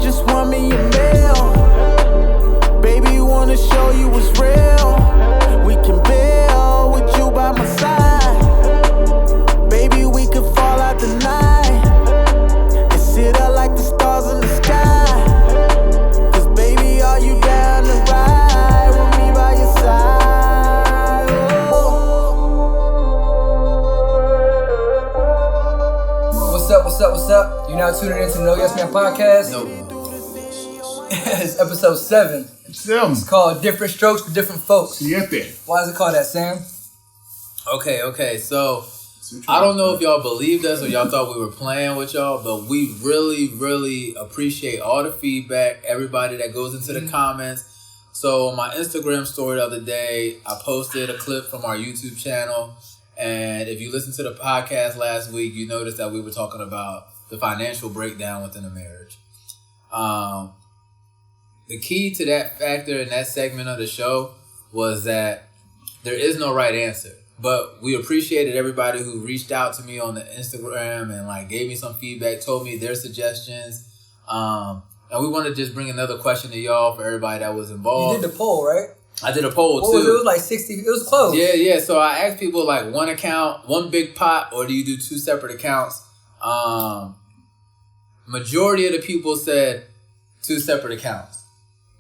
just want me a meal. Baby, wanna show you what's real. We can build with you by my side. Baby, we could fall out the night and sit up like the stars in the sky. Cause baby, are you down to ride with me by your side? What's up? You're now tuning into the No Yes Man podcast. It's episode 7. It's called Different Strokes for Different Folks. Why is it called that, Sam? Okay, so I don't know if y'all believed us or y'all thought we were playing with y'all, but we really appreciate all the feedback, everybody that goes into the comments. So on my Instagram story the other day, I posted a clip from our YouTube channel. And if you listened to the podcast last week, you noticed that we were talking about the financial breakdown within a marriage. The key to that factor in that segment of the show was that there is no right answer. But we appreciated everybody who reached out to me on the Instagram and gave me some feedback, told me their suggestions. And we want to just bring another question to y'all for everybody that was involved. You did the poll, right? I did a poll too. It was like 60. It was close. Yeah. So I asked people one account, one big pot, or do you do 2 separate accounts? Majority of the people said 2 separate accounts.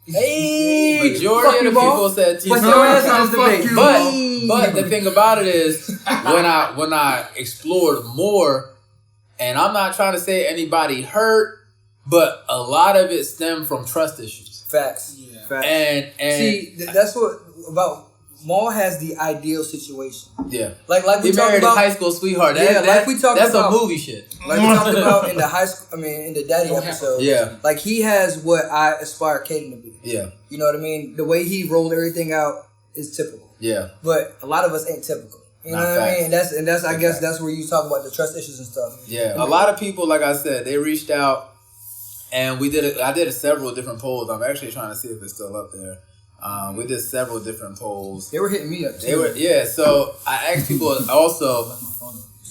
Hey, majority of the people said 2 separate accounts. But the thing about it is, when I explored more, and I'm not trying to say anybody hurt, but a lot of it stemmed from trust issues. Facts. Yeah. Facts. And see, that's what about Maul has the ideal situation. Yeah. Like we talked married about his high school sweetheart. Like we talked that's about. That's a movie shit. Like we talked about in the high school. In the Daddy episode. Yeah. Like he has what I aspire Caden to be. Yeah. You know what I mean? The way he rolled everything out is typical. Yeah. But a lot of us ain't typical. You know what I mean? And that's I guess that's where you talk about the trust issues and stuff. Yeah. A lot of people, like I said, they reached out. And I did several different polls. I'm actually trying to see if it's still up there. We did several different polls. They were hitting me up too. So I asked people also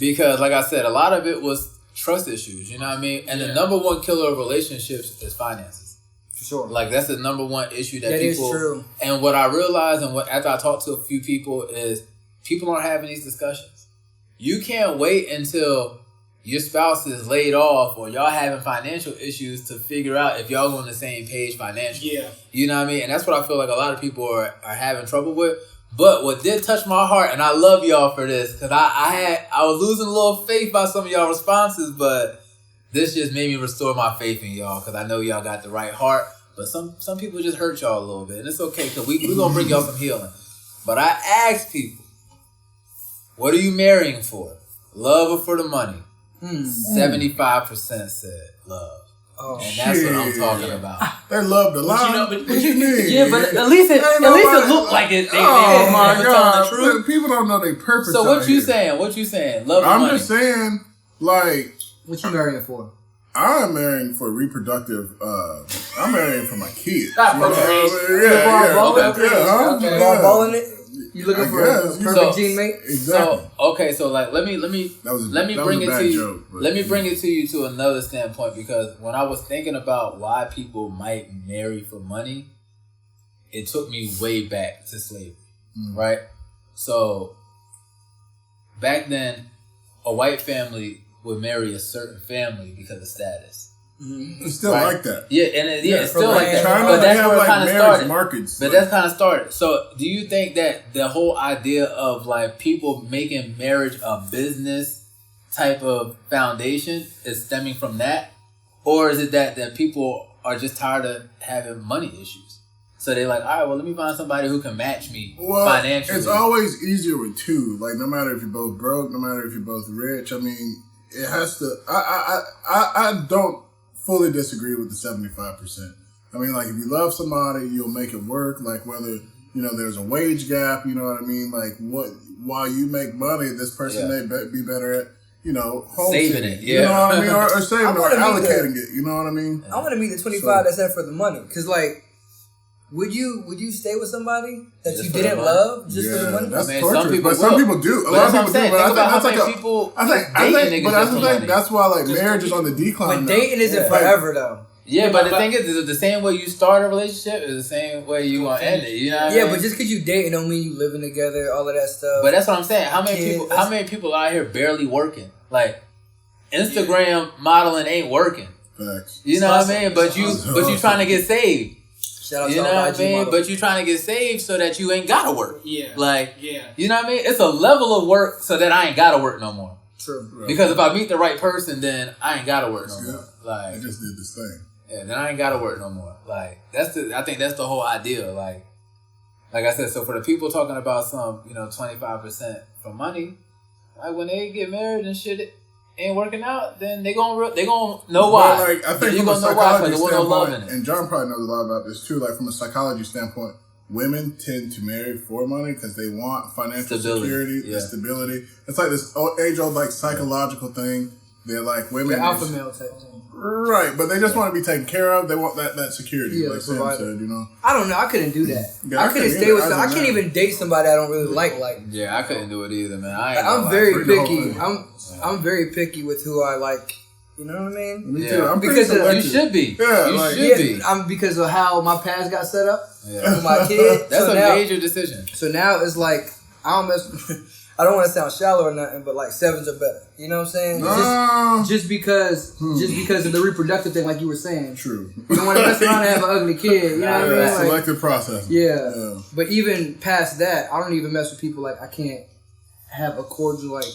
because, like I said, a lot of it was trust issues. You know what I mean? And the number one killer of relationships is finances. For sure. That's the number one issue that people. That is true. And what I realized, and after I talked to a few people, is people aren't having these discussions. You can't wait until your spouse is laid off or y'all having financial issues to figure out if y'all on the same page financially. Yeah. You know what I mean? And that's what I feel like a lot of people are having trouble with. But what did touch my heart, and I love y'all for this, because I was losing a little faith by some of y'all responses, but this just made me restore my faith in y'all, because I know y'all got the right heart. But some people just hurt y'all a little bit. And it's okay, because we're going to bring y'all some healing. But I asked people, what are you marrying for? Love or for the money? 75% said love. Oh, and that's what I'm talking about. They love the lie. What you mean? Yeah, but at least it looked like it. They my God. The truth. People don't know their purpose. So what you saying? What you saying? Love or money? I'm just saying, what you marrying for? I'm marrying for reproductive. I'm marrying for my kids. Not procreation. Balling it. You looking for a perfect gene mate? Exactly. So let me bring it to you. Let me bring it to you to another standpoint, because when I was thinking about why people might marry for money, it took me way back to slavery, right? So back then, a white family would marry a certain family because of status. It's still like that. Yeah, and it's still like that. China, but that's where it kind of started. Markets, that's kind of started. So, do you think that the whole idea of people making marriage a business type of foundation is stemming from that, or is it that people are just tired of having money issues? So they're like, all right, well, let me find somebody who can match me financially. It's always easier with two. No matter if you're both broke, no matter if you're both rich. I mean, it has to. I don't fully disagree with the 75%. I mean, if you love somebody, you'll make it work. Whether, there's a wage gap, you know what I mean? While you make money, this person may be better at, home saving it. Yeah. You know what I mean? Or saving or allocating it. You know what I mean? I want to meet the 25 that said for the money. Because, would you stay with somebody that you didn't love just for the money? That's torturous. Some people do. A lot of people do. But I think that's why marriage is on the decline. But dating isn't forever though. Yeah, but the thing is, the same way you start a relationship is the same way you gonna end it. You know what I mean? but just because you dating don't mean you living together, all of that stuff. But that's what I'm saying. How many people out here barely working? Like, Instagram modeling ain't working. Facts. You know what I mean? But you trying to get saved. Shout out You to know all what I IG mean? models. But you trying to get saved so that you ain't gotta work. Yeah. Like, yeah. You know what I mean? It's a level of work so that I ain't gotta work no more. True. Right. Because if I meet the right person, then I ain't gotta work no more. I Like, just did this thing. yeah, then I ain't gotta work no more. Like, I think that's the whole idea. Like I said, so for the people talking about some, 25% for money, like when they get married and shit ain't working out, then they gonna know why. But like, I think you from a gonna know why, psychology because there wasn't no love in standpoint, it. and John probably knows a lot about this too. Like from a psychology standpoint, women tend to marry for money because they want financial security, the stability. It's like this age-old like psychological thing. They're like women, the alpha male type thing. Right? But they just want to be taken care of. They want that security, Yeah, like Sam said. I don't know. I couldn't do that. Yeah, I couldn't stay with. I can't even date somebody I don't really like. Like, Yeah, I couldn't do it either, man. I'm very picky. I'm very picky with who I like. You know what I mean? Me too. Yeah. I'm Because pretty You selective. should be. Yeah, you like- should be. I'm because of how my past got set up Yeah. with my kid. That's so a now, major decision. So now it's like I don't mess. I don't want to sound shallow or nothing, but like 7s are better. You know what I'm saying? Just because of the reproductive thing, like you were saying. True. You don't want to mess around and have an ugly kid. You know what I mean? Like, Selective process. yeah. But even past that, I don't even mess with people like I can't have a cordial like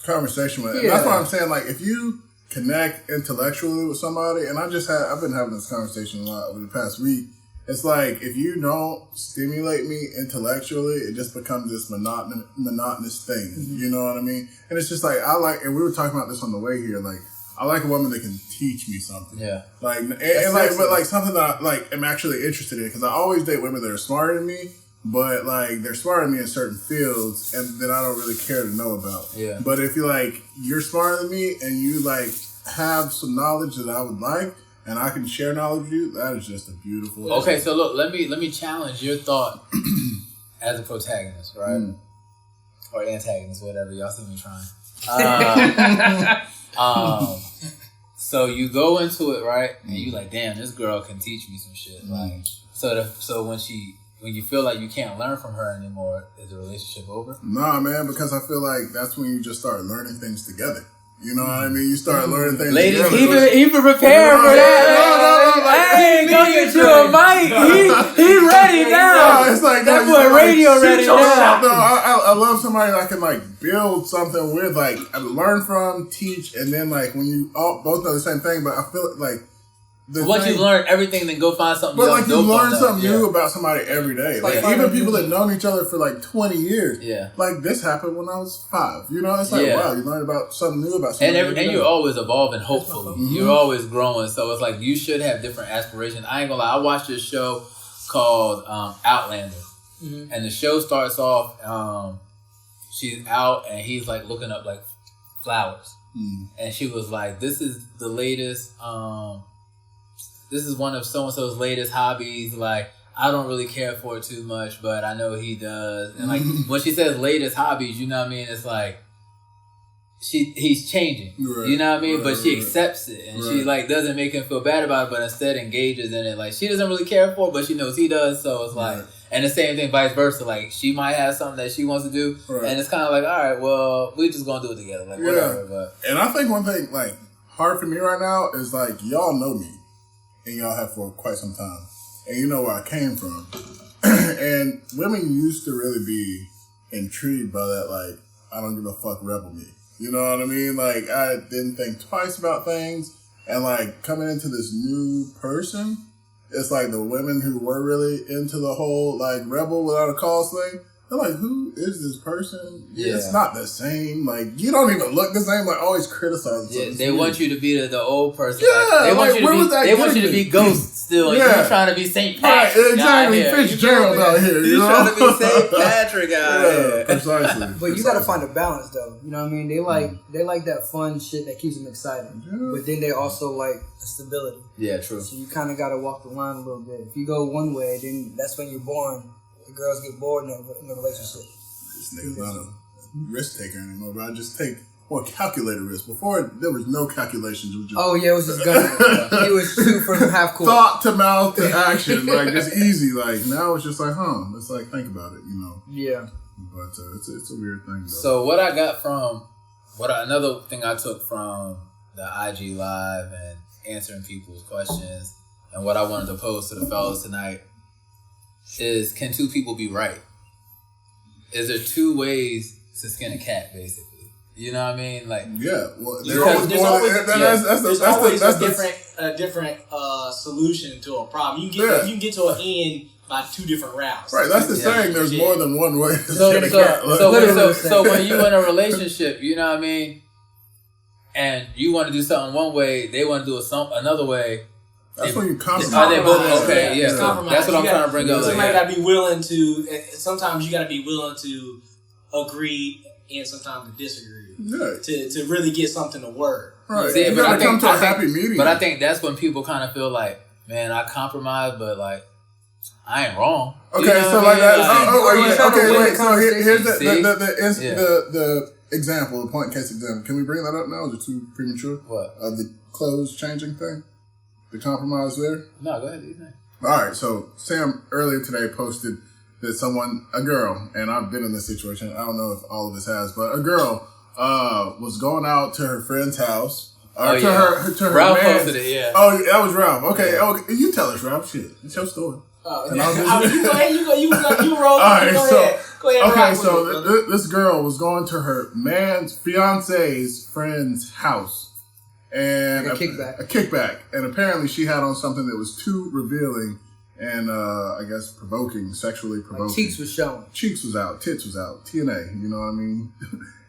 conversation with it. Yeah. That's why I'm saying, like, if you connect intellectually with somebody, and I've been having this conversation a lot over the past week. It's like, if you don't stimulate me intellectually, it just becomes this monotonous thing. Mm-hmm. You know what I mean? And it's just like, and we were talking about this on the way here, like, I like a woman that can teach me something. Yeah. Like, but like something that I, like, am actually interested in. Because I always date women that are smarter than me, but like, they're smarter than me in certain fields and that I don't really care to know about. Yeah. But if you're smarter than me and you like have some knowledge that I would like, and I can share knowledge with you, that is just a beautiful. Okay, so look, let me challenge your thought as a protagonist, right? Or antagonist, whatever. Y'all see me trying. So you go into it, right? And you like, damn, this girl can teach me some shit. Like, so when you feel like you can't learn from her anymore, is the relationship over? Nah, man, because I feel like that's when you just start learning things together. You know what I mean? You start learning things Ladies, together. even prepared for that. Hey, go get you a mic. He ready now. No, it's like that no, boy radio shoot ready your now. shot. No, I love somebody that I can like build something with, like learn from, teach, and then like when you all both know the same thing, but I feel like once you learn everything, then go find something. But else like you dope learn on something that. new about somebody every day. Like Like even people that known each other for like 20 years. Yeah. Like this happened when I was 5. You know, it's like wow, you learn about something new about somebody. And you're always evolving, hopefully. You're always growing. So it's like you should have different aspirations. I ain't gonna lie, I watched this show called Outlander. And the show starts off, she's out and he's like looking up like flowers. And she was like, this is the latest, this is one of so-and-so's latest hobbies. Like, I don't really care for it too much, but I know he does. And like, when she says latest hobbies, you know what I mean? It's like, he's changing. Right, you know what I mean? But she right. accepts it. And she like doesn't make him feel bad about it, but instead engages in it. Like, she doesn't really care for it, but she knows he does. So it's like, and the same thing vice versa. Like, she might have something that she wants to do. Right. And it's kind of like, all right, well, we're just going to do it together. Like, whatever. But And I think one thing, like, hard for me right now is, like, y'all know me. And y'all have for quite some time. And you know where I came from. And women used to really be intrigued by that, like, I don't give a fuck rebel me. You know what I mean? Like, I didn't think twice about things. And, like, coming into this new person, it's like the women who were really into the whole, like, rebel without a cause thing. They're like, who is this person? Yeah. It's not the same. Like, you don't even look the same. Like, always criticize. yeah, they want you to be the old person. Yeah, like, they want like, you where to was be. that They want you to getting be me? Ghost still. Yeah. You're trying to be Saint Right, Patrick. exactly. out here. Fitzgerald out here. You You're know? trying to be Saint Patrick out here. Precisely. But you gotta find a balance though. You know what I mean? They like that fun shit that keeps them excited. But then they also like the stability. Yeah, true. So you kinda gotta walk the line a little bit. If you go one way, then that's when you're born. The girls get bored in a relationship. This nigga's not a risk taker anymore, but I just take more calculated risk. Before, there was no calculations. It was just, it was just gun. He was shoot from half court. Thought to mouth to action, like just easy. Like now it's just like, let's like think about it, you know. Yeah. But it's a weird thing, though. So what I got from another thing I took from the IG live and answering people's questions and what I wanted to pose to the fellas tonight is, can two people be right? Is there two ways to skin a cat, basically? You know what I mean? Like, yeah, well, there's always a different solution to a problem. You can get to an end by two different routes. Right, that's the saying. There's more than one way to skin a cat. So when you in a relationship, you know what I mean, and you want to do something one way, they want to do it another way. That's when you compromise. Are they both okay? Yeah, compromise. That's what I'm trying to bring up. Somebody got to be willing to. Sometimes you got to be willing to agree and sometimes to disagree. Yeah. To really get something to work. Right. See, you got to come to a happy medium. But I think that's when people kind of feel like, man, I compromise, but like, I ain't wrong. Okay, you know so like that. Wait. So here's the example, the point case example. Can we bring that up now? Is it too premature? What? The clothes changing thing? The compromise there? No, go ahead. Do you think? All right, so Sam earlier today posted that a girl, and I've been in this situation, I don't know if all of us has, but a girl was going out to her friend's house. To her Ralph man's, posted it, yeah. Oh, that was Ralph. Okay, okay. You tell us, Ralph. Shit, it's your story. You go ahead. You roll. All right, go ahead. Okay, so this girl was going to her man's fiance's friend's house. And like a kickback. And apparently she had on something that was too revealing and I guess provoking, sexually provoking. Like cheeks was showing. Cheeks was out, tits was out, TNA, you know what I mean?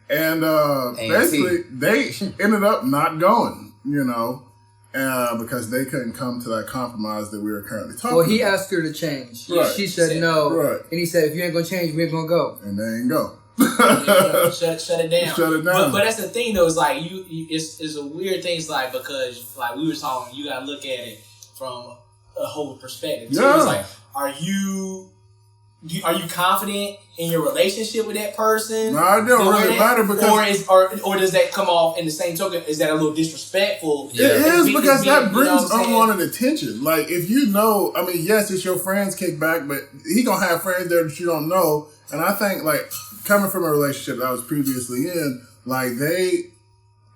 And basically they ended up not going, you know, because they couldn't come to that compromise that we were currently talking about. Well, he asked her to change. Right. She said no. Right. And he said, if you ain't going to change, we ain't going to go. And they ain't go. Shut it down. Shut it down. But that's the thing though. It's like it's a weird thing. It's like because like we were talking, you gotta look at it from a whole perspective. Too. Yeah. It's like, are you confident in your relationship with that person? No, it don't really matter because or does that come off in the same token? Is that a little disrespectful? It is because that brings unwanted attention. Like if you know, I mean, yes, it's your friend's kickback, but he gonna have friends there that you don't know. And I think like coming from a relationship that I was previously in, like they,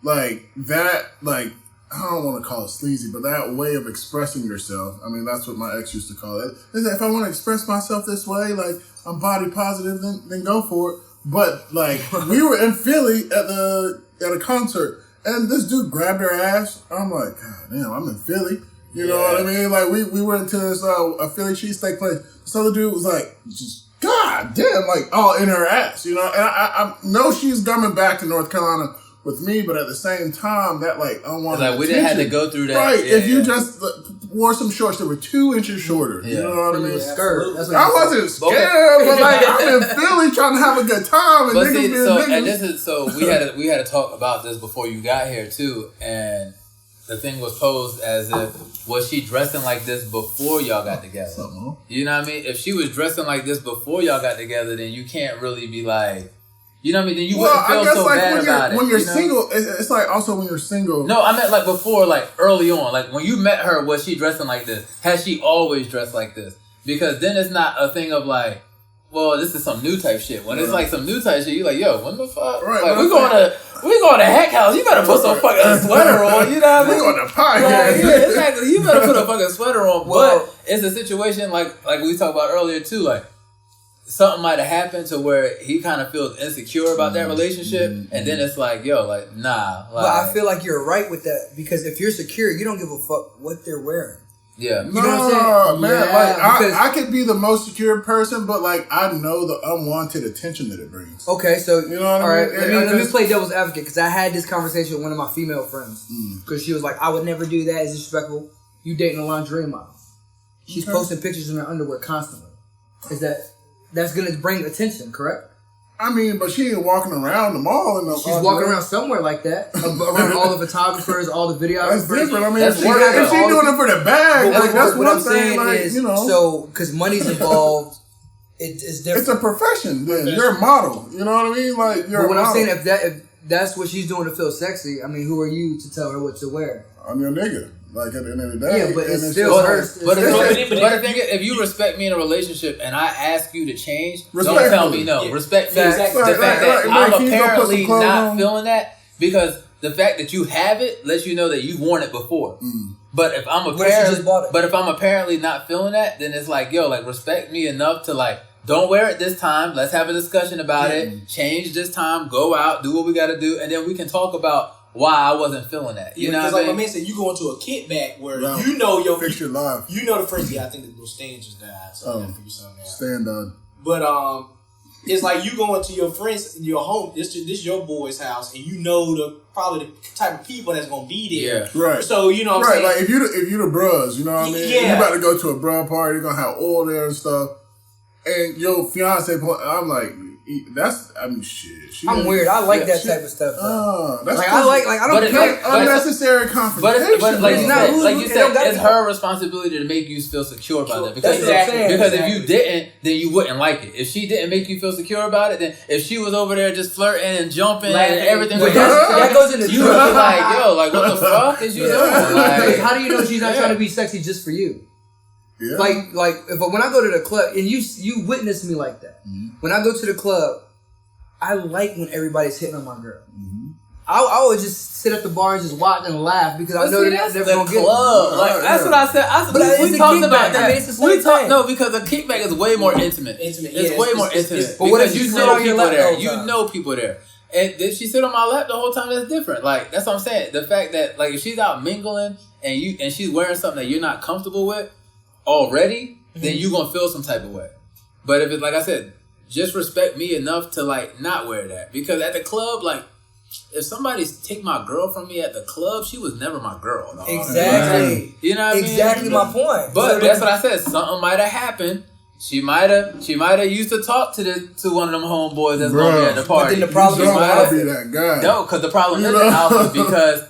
like that, like I don't want to call it sleazy, but that way of expressing yourself. I mean, that's what my ex used to call it. Is that if I want to express myself this way, like I'm body positive, then go for it. But like we were in Philly at a concert, and this dude grabbed her ass. I'm like, God damn, I'm in Philly. You know what I mean? Like we went to this a Philly cheesesteak place. This other dude was like, just God damn, like all in her ass, you know. And I know she's coming back to North Carolina with me, but at the same time, that like unwanted like we didn't have to go through that, right? If you just wore some shorts that were 2 inches shorter, you know what I mean? Skirt. I wasn't scared, but like I'm in Philly trying to have a good time, and but niggas see, being so, niggas. And this is so we had to talk about this before you got here too, and the thing was posed as if, was she dressing like this before y'all got together? You know what I mean? If she was dressing like this before y'all got together, then you can't really be like, you know what I mean? Then you wouldn't feel so like bad about it. When you're single, it's like also when you're single. No, I meant like before, like early on. Like when you met her, was she dressing like this? Has she always dressed like this? Because then it's not a thing of like, well, this is some new type shit. When it's like some new type shit, you're like, yo, when the fuck? Right, like we going to Heck House. You better put some fucking sweater on. You know what I mean? We going to pie. Like, yeah, exactly. You better put a fucking sweater on. Well, but it's a situation like we talked about earlier too. Like something might have happened to where he kind of feels insecure about that relationship, and then it's like, yo, like nah. Like, but I feel like you're right with that because if you're secure, you don't give a fuck what they're wearing. Yeah. You know what I'm saying? Man, yeah, like I could be the most secure person, but like I know the unwanted attention that it brings. Okay, so you know what all I right, mean? let me play devil's advocate because I had this conversation with one of my female friends because she was like, "I would never do that. It's disrespectful. You dating a lingerie model? She's posting pictures in her underwear constantly. That's gonna bring attention, correct?" I mean, but she ain't walking around the mall. She's walking around somewhere like that, around all the photographers, all the videographers. That's different. I mean, if she's doing it for the bag, like that's what I'm saying. Like, is, you know, so because money's involved, it's different. It's a profession. Then you're a model. You know what I mean? Like you're. But what I'm saying, if that's what she's doing to feel sexy. I mean, who are you to tell her what to wear? I'm your nigga. Like at the end of the day. Yeah, but it's still just- hers. But the thing is, if you respect me in a relationship and I ask you to change, don't tell me no. Yeah. Respect me. Exactly. The fact that I'm can you go put some apparently clothes not on? feeling that, because the fact that you have it lets you know that you've worn it before. But if I'm What if she just bought it? but if I'm apparently not feeling that, then it's like, yo, like respect me enough to like, don't wear it this time. Let's have a discussion about it. Change this time. Go out. Do what we got to do, and then we can talk about why I wasn't feeling that. You know what I like mean? my man said, you go into a kickback where Right. you know your Fix your life. You know the first. Yeah, I think the little stand just died, so I gotta figure something out. Stand on. But it's like you go into your friends, your home. This your boy's house, and you know probably the type of people that's gonna be there. Yeah. Right. So you know what I'm saying. Like if you the bros, you know what I mean? Yeah. You about to go to a bro party, you're gonna have oil there and stuff. And your fiance, I'm like, shit. I'm weird. I like that type of stuff. That's Like I don't care. unnecessary confrontation. But like you said, it don't it's her responsibility to make you feel secure about that. Because, Exactly. because if you didn't, then you wouldn't like it. If she didn't make you feel secure about it, then if she was over there just flirting and jumping and everything, But that goes into you would be like, yo, like what the fuck is you doing? Like, how do you know she's not trying to be sexy just for you? Yeah. Like when I go to the club and you witness me like that. When I go to the club, I like when everybody's hitting on my girl. I would just sit at the bar and just watch and laugh because I know they're never gonna get club. it. Like that's what I said. We talked about that. I mean, it's the same thing. No, because a kickback is way more intimate. It's way more intimate. But what if Because you you sit know on your people lap the there. whole You time? know people there. And if she sit on my lap the whole time, that's different. Like that's what I'm saying. The fact that like if she's out mingling and she's wearing something that you're not comfortable with already, then you gonna feel some type of way. But if it's like I said, just respect me enough to like not wear that. Because at the club, like if somebody take my girl from me at the club, she was never my girl. Dog. Exactly. You know what I mean? Exactly my point. But that's what I said. Something might have happened. She might have used to talk to one of them homeboys that's gonna be at the party. But then the problem You is don't want to be that guy. No, because the problem is Alpha because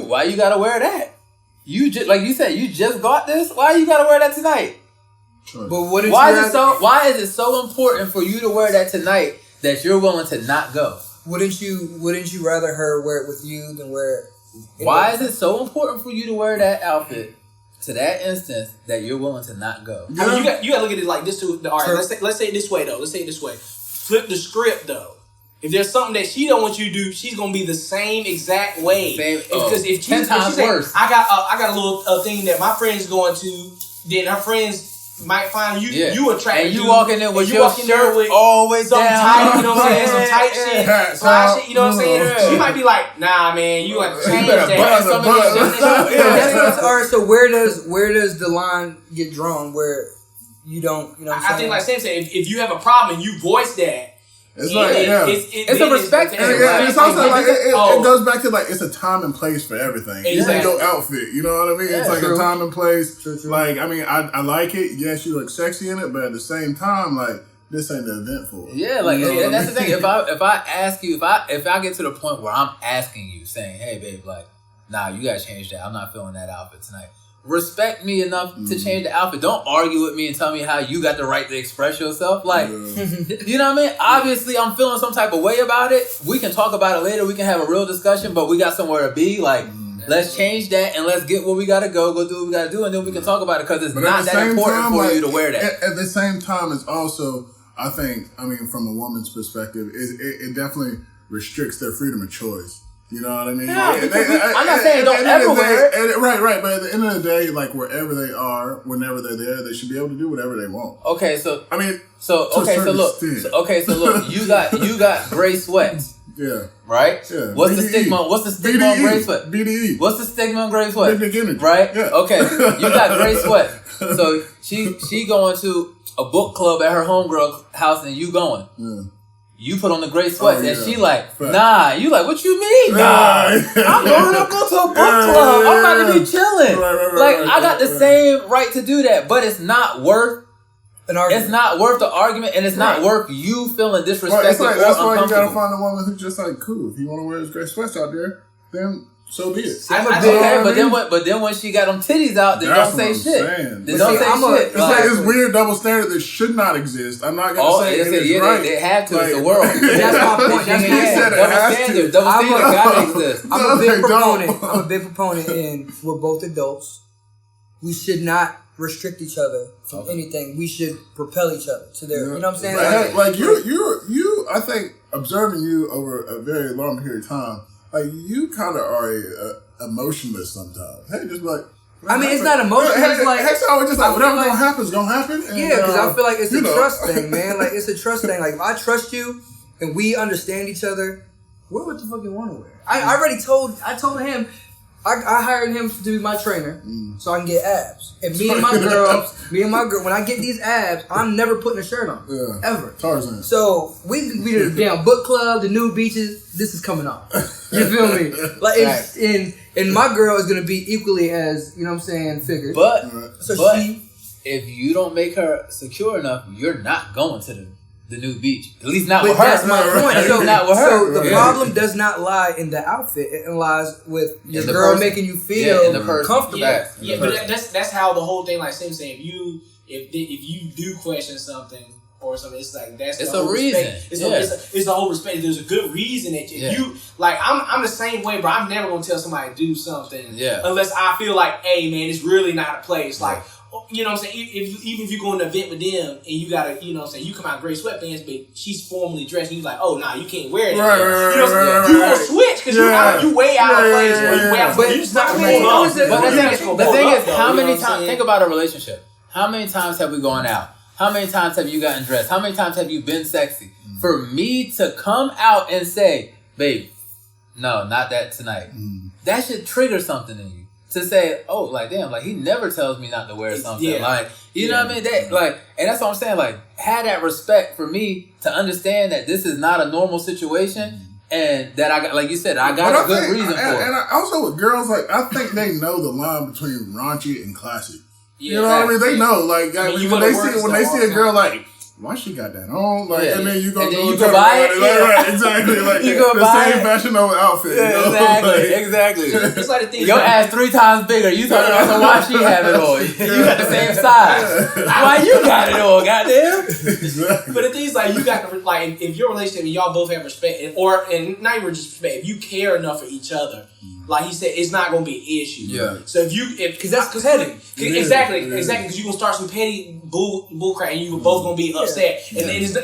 why you gotta wear that? You just like you said, you just got this. Why you gotta wear that tonight? But what is Why is it so important for you to wear that tonight that you're willing to not go? Wouldn't you rather her wear it with you than wear it? Why is it so important for you to wear that outfit to that instance that you're willing to not go? I mean, you got to look at it like this too. All right, let's say it this way though. Let's say it this way. Flip the script though. If there's something that she don't want you to do, she's gonna be the same exact way. Because if 10 times worse. I got a little thing that my friend's going to, then her friends might find you attractive. And you walk in there with your shirt always something down. tight, you know what I'm saying? Some tight shit, fly shit, you know what I'm saying? Yeah. She might be like, nah, man, you have to change better button some of your shit. Alright, so where does the line get drawn where you don't, you know what I'm saying? I think like Sam said, if you have a problem and you voice that, it's like, yeah. It's a respect thing. And it's also like, it goes back to like, it's a time and place for everything. Even Exactly. your outfit, you know what I mean? It's like a time and place. Like, I mean, I like it. Yes, you look sexy in it, but at the same time, like, this ain't the event for it. Yeah, like, You know and that's the what I thing. mean? If I ask you, if I get to the point where I'm asking you, saying, hey, babe, like, nah, you gotta change that. I'm not feeling that outfit tonight. Respect me enough to change the outfit. Don't argue with me and tell me how you got the right to express yourself. Like, you know what I mean? Obviously, I'm feeling some type of way about it. We can talk about it later. We can have a real discussion, but we got somewhere to be. Like, let's change that and let's get where we gotta go do what we gotta do, and then we can talk about it because it's not that important for you to wear that. At the same time, it's also, I think, I mean, from a woman's perspective, it definitely restricts their freedom of choice. You know what I mean? Yeah, I'm not saying don't ever wear it. Right. But at the end of the day, like wherever they are, whenever they're there, they should be able to do whatever they want. Okay, so I mean, look, you got gray sweats. Yeah. Right? Yeah. What's the BDE. stigma? What's the stigma on gray sweat? BDE. What's the stigma on gray sweat? Big energy. Right? Yeah. Okay. You got gray sweat. So she going to a book club at her homegirl house and you going. Yeah. You put on the gray sweat and she like, Fact. nah. You like, what you mean? Nah. I'm going to go to a book club. I'm about to be chilling. Like, I got the same right to do that, but it's not worth an argument. It's not worth the argument, and it's not worth you feeling disrespected or that's why you uncomfortable. gotta find a woman who's just like, cool. If you want to wear his gray sweats out there, then so be it. But then when she got them titties out, then don't say shit. Then don't say shit. It's this weird double standard that should not exist. I'm not gonna say it's right. They have to. It's the world. That's my point. Double standard gotta exist. I'm a big proponent, and we're both adults. We should not restrict each other from anything. We should propel each other to their. You know what I'm saying? Like you. I think observing you over a very long period of time, like you kind of are emotionless sometimes. Hey, just like. I mean, it's not emotional. It's like it's always just like whatever's gonna happen is gonna happen. And, yeah, because I feel like it's a trust thing, man. Like it's a trust thing. Like if I trust you and we understand each other, wear what the fuck you want to wear. I told him. I hired him to be my trainer so I can get abs. And me and my girl, when I get these abs, I'm never putting a shirt on. Ever. Tarzan. So we did a damn book club, the nude beaches. This is coming off. You feel me? Like and my girl is gonna be equally as, you know what I'm saying, figured. But if you don't make her secure enough, you're not going to the nude beach. At least not with her. That's my point. So, not with her. So the problem does not lie in the outfit. It lies with your girl making you feel comfortable. Yeah, but that's how the whole thing, like Sim saying, if you do question something or something, it's like it's a reason. It's the whole respect. There's a good reason that you like. I'm the same way, bro. I'm never gonna tell somebody to do something unless I feel like, hey man, it's really not a place. Like, you know what I'm saying? Even if you go to an event with them and you gotta, you know what I'm saying, you come out in gray sweatpants, but she's formally dressed and you're like, oh, nah, you can't wear that. Right, you know what I'm saying? You gonna switch because you way out of place. You way out of place. You just not the thing is, how many times, think about a relationship. How many times have we gone out? How many times have you gotten dressed? How many times have you been sexy? For me to come out and say, babe, no, not that tonight. That should trigger something in you. To say, oh, like, damn, like, he never tells me not to wear something. Yeah. Like, you know what I mean? That, like, and that's what I'm saying. Like, have that respect for me to understand that this is not a normal situation and that I got, like you said, I got a good reason for it. And I also with girls, like, I think they know the line between raunchy and classy. Yeah, you know what I mean? They know. Like, when they see a girl, like, why she got that on? Like, and then you go buy it. Right, exactly. Like, you go the buy same Fashion Nova outfit. Yeah, you know? Exactly. It's like the thing. Your ass 3 times bigger. You talking about some why she have it on? You got the same size. Why you got it on? Goddamn. Exactly. But the thing is, like, you got to, like, if your relationship and y'all both have respect, and not even just respect, if you care enough for each other, like he said, it's not gonna be an issue. Yeah. So because that's petty. Exactly. Because you're gonna start some petty bull crap, and you're both gonna be upset, and then it's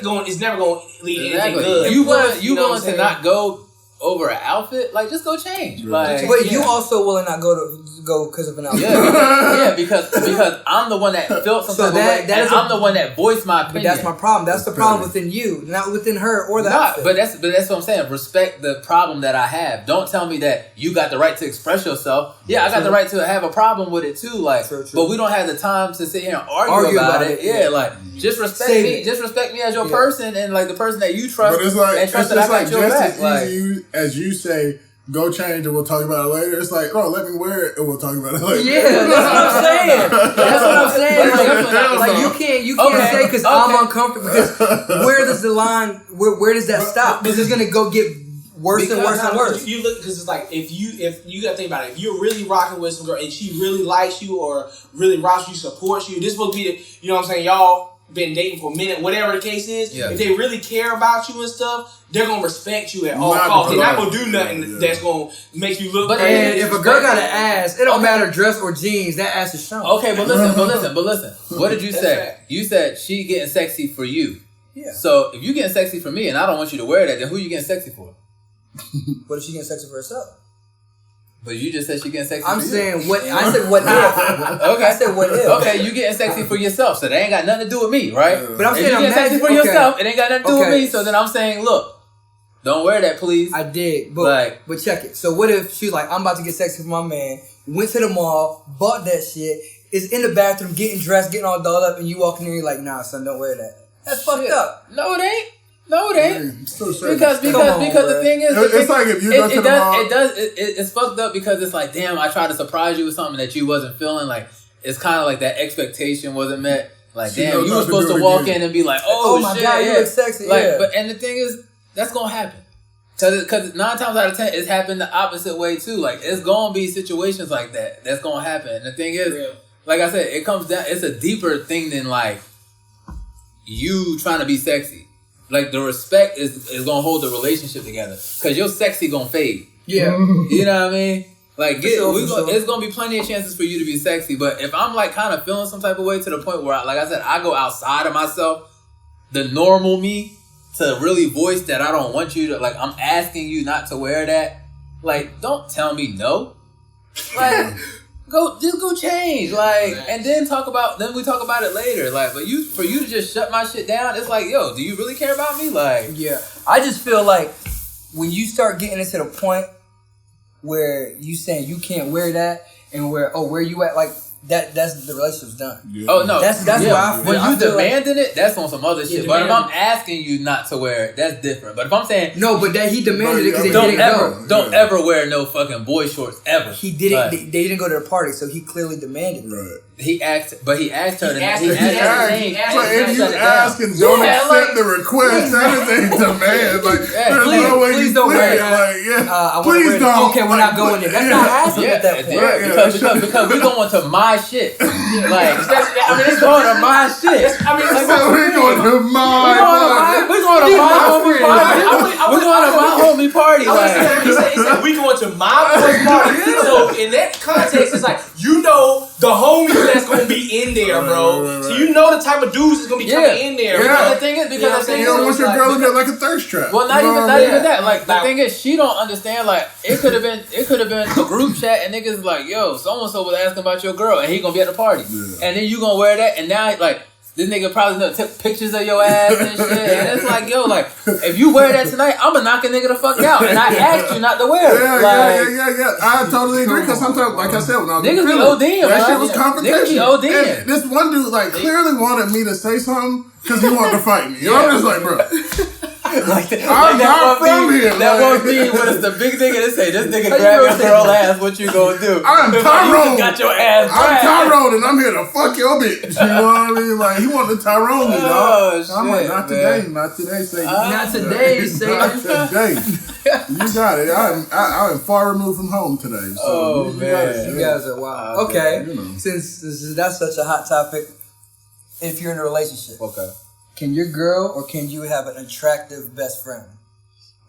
never gonna lead to anything good. You willing to not go over an outfit? Like, just go change. Like, but you also willing not go because of an outfit. Yeah, because I'm the one that felt some type of way, and I'm the one that voiced my opinion. But that's my problem. That's the problem within you, not within her or the outfit. But that's what I'm saying. Respect the problem that I have. Don't tell me that you got the right to express yourself. Yeah, I got the right to have a problem with it too. Like, but we don't have the time to sit here and argue about it. Yeah, like just respect me. Just respect me as your person and like the person that you trust. But it's like and trust that I got your back. As easy as you say, go change and we'll talk about it later. It's like, oh, let me wear it and we'll talk about it later. Yeah, that's what I'm saying. That's what I'm saying. Like you can't say because I'm uncomfortable. Because where does the line? Where does that stop? Because it's gonna go get worse and worse and worse. You look because it's like if you gotta think about it. If you're really rocking with some girl and she really likes you or really rocks you, supports you, this will be the, you know what I'm saying, y'all been dating for a minute, whatever the case is. Yeah. If they really care about you and stuff, they're gonna respect you at all costs. They're not gonna do nothing that's gonna make you look. But if a girl got an ass, it don't matter dress or jeans. That ass is shown. Okay, but listen. What did you say? You said she getting sexy for you. Yeah. So if you getting sexy for me and I don't want you to wear that, then who you getting sexy for? What if she getting sexy for herself? But you just said she getting sexy I'm for you. saying what I said what if. Okay. I said what if. Okay, you getting sexy for yourself, so that ain't got nothing to do with me, right? But I'm saying if you getting sexy for yourself, it ain't got nothing to do with me, so then I'm saying, look, don't wear that, please. I did, but check it. So what if she's like, I'm about to get sexy for my man, went to the mall, bought that shit, is in the bathroom getting dressed, getting all dolled up, and you walk in there and you're like, nah, son, don't wear that. That's fucked up. No, it ain't. No, it ain't. Because the thing is, it's like if you go to the mall, it's fucked up because it's like, damn, I tried to surprise you with something that you wasn't feeling. Like, it's kind of like that expectation wasn't met. Like, damn, you were supposed to walk in and be like, oh my god, you look sexy. Like, but and the thing is, that's gonna happen. Because 9 times out of 10, it's happened the opposite way too. Like, it's gonna be situations like that that's gonna happen. And the thing is, like I said, it comes down. It's a deeper thing than like you trying to be sexy. Like, the respect is gonna hold the relationship together. Because your sexy gonna fade. Yeah. You know what I mean? Like, sure. it's gonna be plenty of chances for you to be sexy. But if I'm like kind of feeling some type of way to the point where, like I said, I go outside of myself, the normal me, to really voice that I don't want you to, like, I'm asking you not to wear that. Like, don't tell me no. Like, just go change. Like, and then we talk about it later. Like, but for you to just shut my shit down, it's like, yo, do you really care about me? Like, yeah. I just feel like when you start getting into the point where you saying you can't wear that and where you at, like, that's the relationship's done. Yeah. oh no, That's why I feel. When I you feel demanding it, that's on some other shit. But if demanding I'm asking you not to wear it, that's different. But if I'm saying no, but that he demanded it because they don't didn't ever, go. don't ever wear no fucking boy shorts ever. He didn't. Like, They didn't go to the party, so he clearly demanded it. Right. he asked her. But if you her to ask and don't Yeah, accept like- the request, that ain't demand. Like, Yeah, there's please- no way please you don't play wear it. that. Like, yeah, I wanna please wear- don't. Okay, we're not going there. That's not asking at that point. because we're going to my shit. Like, I mean, it's going to my shit. I mean, So we're going to my We're going to my homie party. We're going to my homie party. He said we going to my boy's party. So in that context, it's like, you know the homies that's gonna be in there, bro. Right. So you know the type of dudes that's gonna be coming in there. Yeah. bro. The thing is, You know what I'm saying? You don't want your like, girl to get like a thirst trap. well, not You know even what not I mean? even that. Like, the Like- thing is, she don't understand. Like, it could have been a group chat, and niggas like, yo, so and so was asking about your girl, and he gonna be at the party, and then you gonna wear that, and now like. This nigga probably took pictures of your ass and shit. And it's like, yo, like, if you wear that tonight, I'm gonna knock a nigga the fuck out. And I asked you not to wear it. Yeah. I totally agree. Because sometimes, like I said, when I was Niggas in be Philly, ODing, that bro. shit was confrontation. Niggas be ODing. And this one dude, like, clearly wanted me to say something because he wanted to fight me. You know, I'm just like, bro. I'm not from here. That like- won't be when it's the big nigga that say, this nigga grab your girl ass, what you gonna do? I'm You Tyrone. just got your ass I'm grabbed. Tyrone and I'm here to fuck your bitch. You know what I mean? Like, he wanted to Tyrone me, dog. Oh, I'm like, shit, not man. today, not today, say Not today, say Not today. You got it. I'm far removed from home today. So Oh, you man. got it. You guys are wild. Okay, you know. since that's such a hot topic, if you're in a relationship, Okay. can your girl or can you have an attractive best friend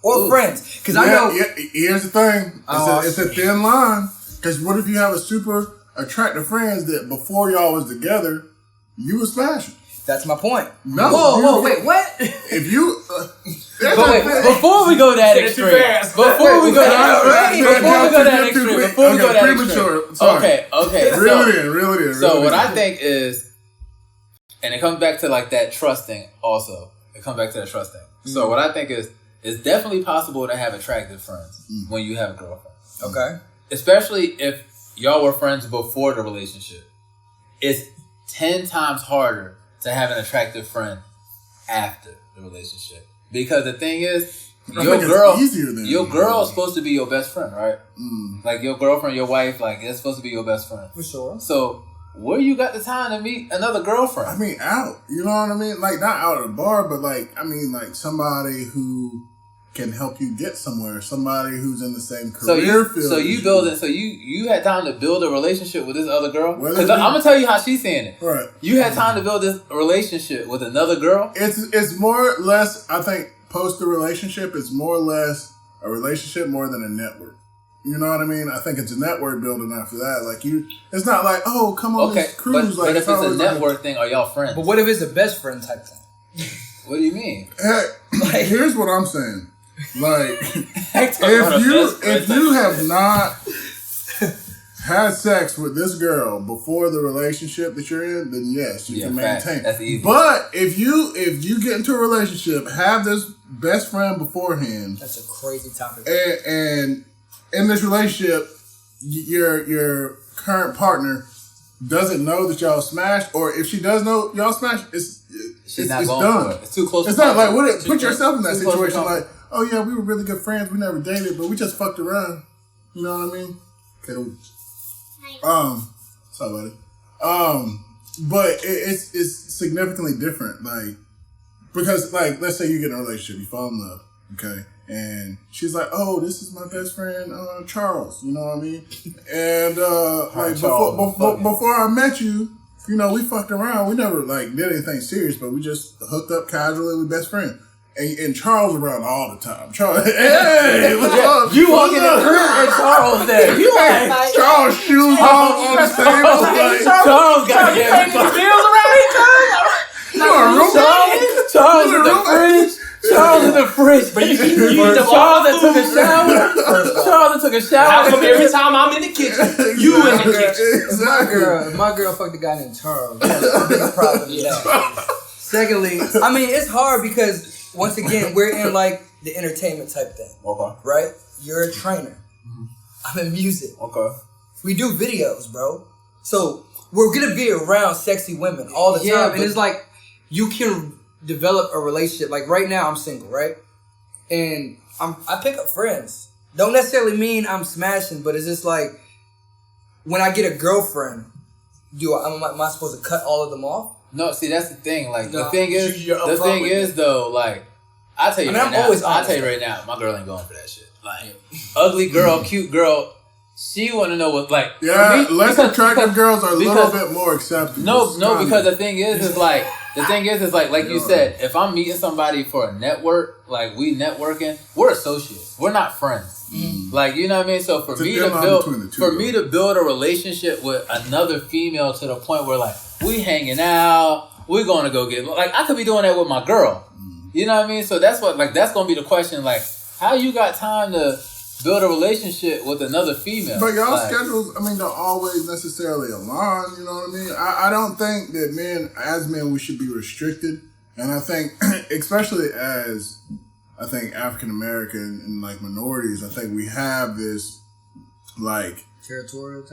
or friends? Because I know. Yeah, here's the thing. It's a thin line. Because what if you have a super attractive friends that before y'all was together, you was smashing? That's my point. No. Whoa, wait, what? If you... But wait, before we go that extreme, before we go that extreme, okay. Reel it in. So what I think is, and it comes back to like that trust thing also. It comes back to that trust thing. So what I think is, it's definitely possible to have attractive friends when you have a girlfriend. Okay. Especially if y'all were friends before the relationship. It's 10 times harder to have an attractive friend after the relationship. Because the thing is, your girl is supposed to be your best friend, right? Like your girlfriend, your wife, like it's supposed to be your best friend. For sure. So where you got the time to meet another girlfriend? I mean, out. You know what I mean? Like, not out at a bar, but like, I mean, like somebody who can help you get somewhere. Somebody who's in the same career field. So you had time to build a relationship with this other girl? Well, Because I'm going to tell you how she's saying it. Right. You had time to build this relationship with another girl? It's more or less, I think, post the relationship, it's more or less a relationship more than a network. You know what I mean? I think it's a network building after that. Like it's not like, oh, come on this cruise. But if it's a network thing, are y'all friends? But what if it's a best friend type thing? What do you mean? Hey, here's what I'm saying. Like, if you have not had sex with this girl before the relationship that you're in, then yes, you can maintain. That's easy. But if you get into a relationship, have this best friend beforehand. That's a crazy topic. And in this relationship, your current partner doesn't know that y'all smashed, or if she does know y'all smashed, it's not going done. for it. It's too close. It's not like put yourself in that situation. Like, oh yeah, we were really good friends. We never dated, but we just fucked around. You know what I mean? Okay. What's up, buddy? But it's significantly different. Like, because like, let's say you get in a relationship, you fall in love, Okay. And she's like, "Oh, this is my best friend, Charles." You know what I mean? And like before I met you, you know, we fucked around. We never like did anything serious, but we just hooked up casually with best friend. And Charles around all the time. Charles, hey, what's up? You walking in the crib and Charles there. You like Charles shoes on the table. Like, Charles got You paying the bills around here, Charles in the fridge. Charles in the fridge. But you Charles that took a shower. Charles that took a shower. How come every time I'm in the kitchen, you in the kitchen? Exactly. If my girl fucked a guy named Charles, that's a big problem with that. Secondly, I mean, it's hard because, once again, we're in like the entertainment type thing. Okay. Right? You're a trainer. I'm in music. Okay. We do videos, bro. So we're gonna be around sexy women all the time. And it's like you can develop a relationship. Like right now I'm single, right? And I pick up friends. Don't necessarily mean I'm smashing, but it's just like when I get a girlfriend, am I supposed to cut all of them off? No, see that's the thing. Like No, the thing is though, like I tell you right now, I tell you right now, my girl ain't going for that shit. Like ugly girl, cute girl, she want to know what like. Yeah, less attractive girls are a little bit more acceptable. No, because the thing is like you said, if I'm meeting somebody for a network, like we networking, we're associates. We're not friends. Mm-hmm. Like you know what I mean. So for me to build a relationship with another female to the point where like we hanging out, we're gonna go get like I could be doing that with my girl. You know what I mean? So that's gonna be the question. Like, how you got time to build a relationship with another female? But y'all schedules, I mean, don't always necessarily align. You know what I mean? I don't think that as men, we should be restricted. And I think, especially as African American and like minorities, I think we have this like territorial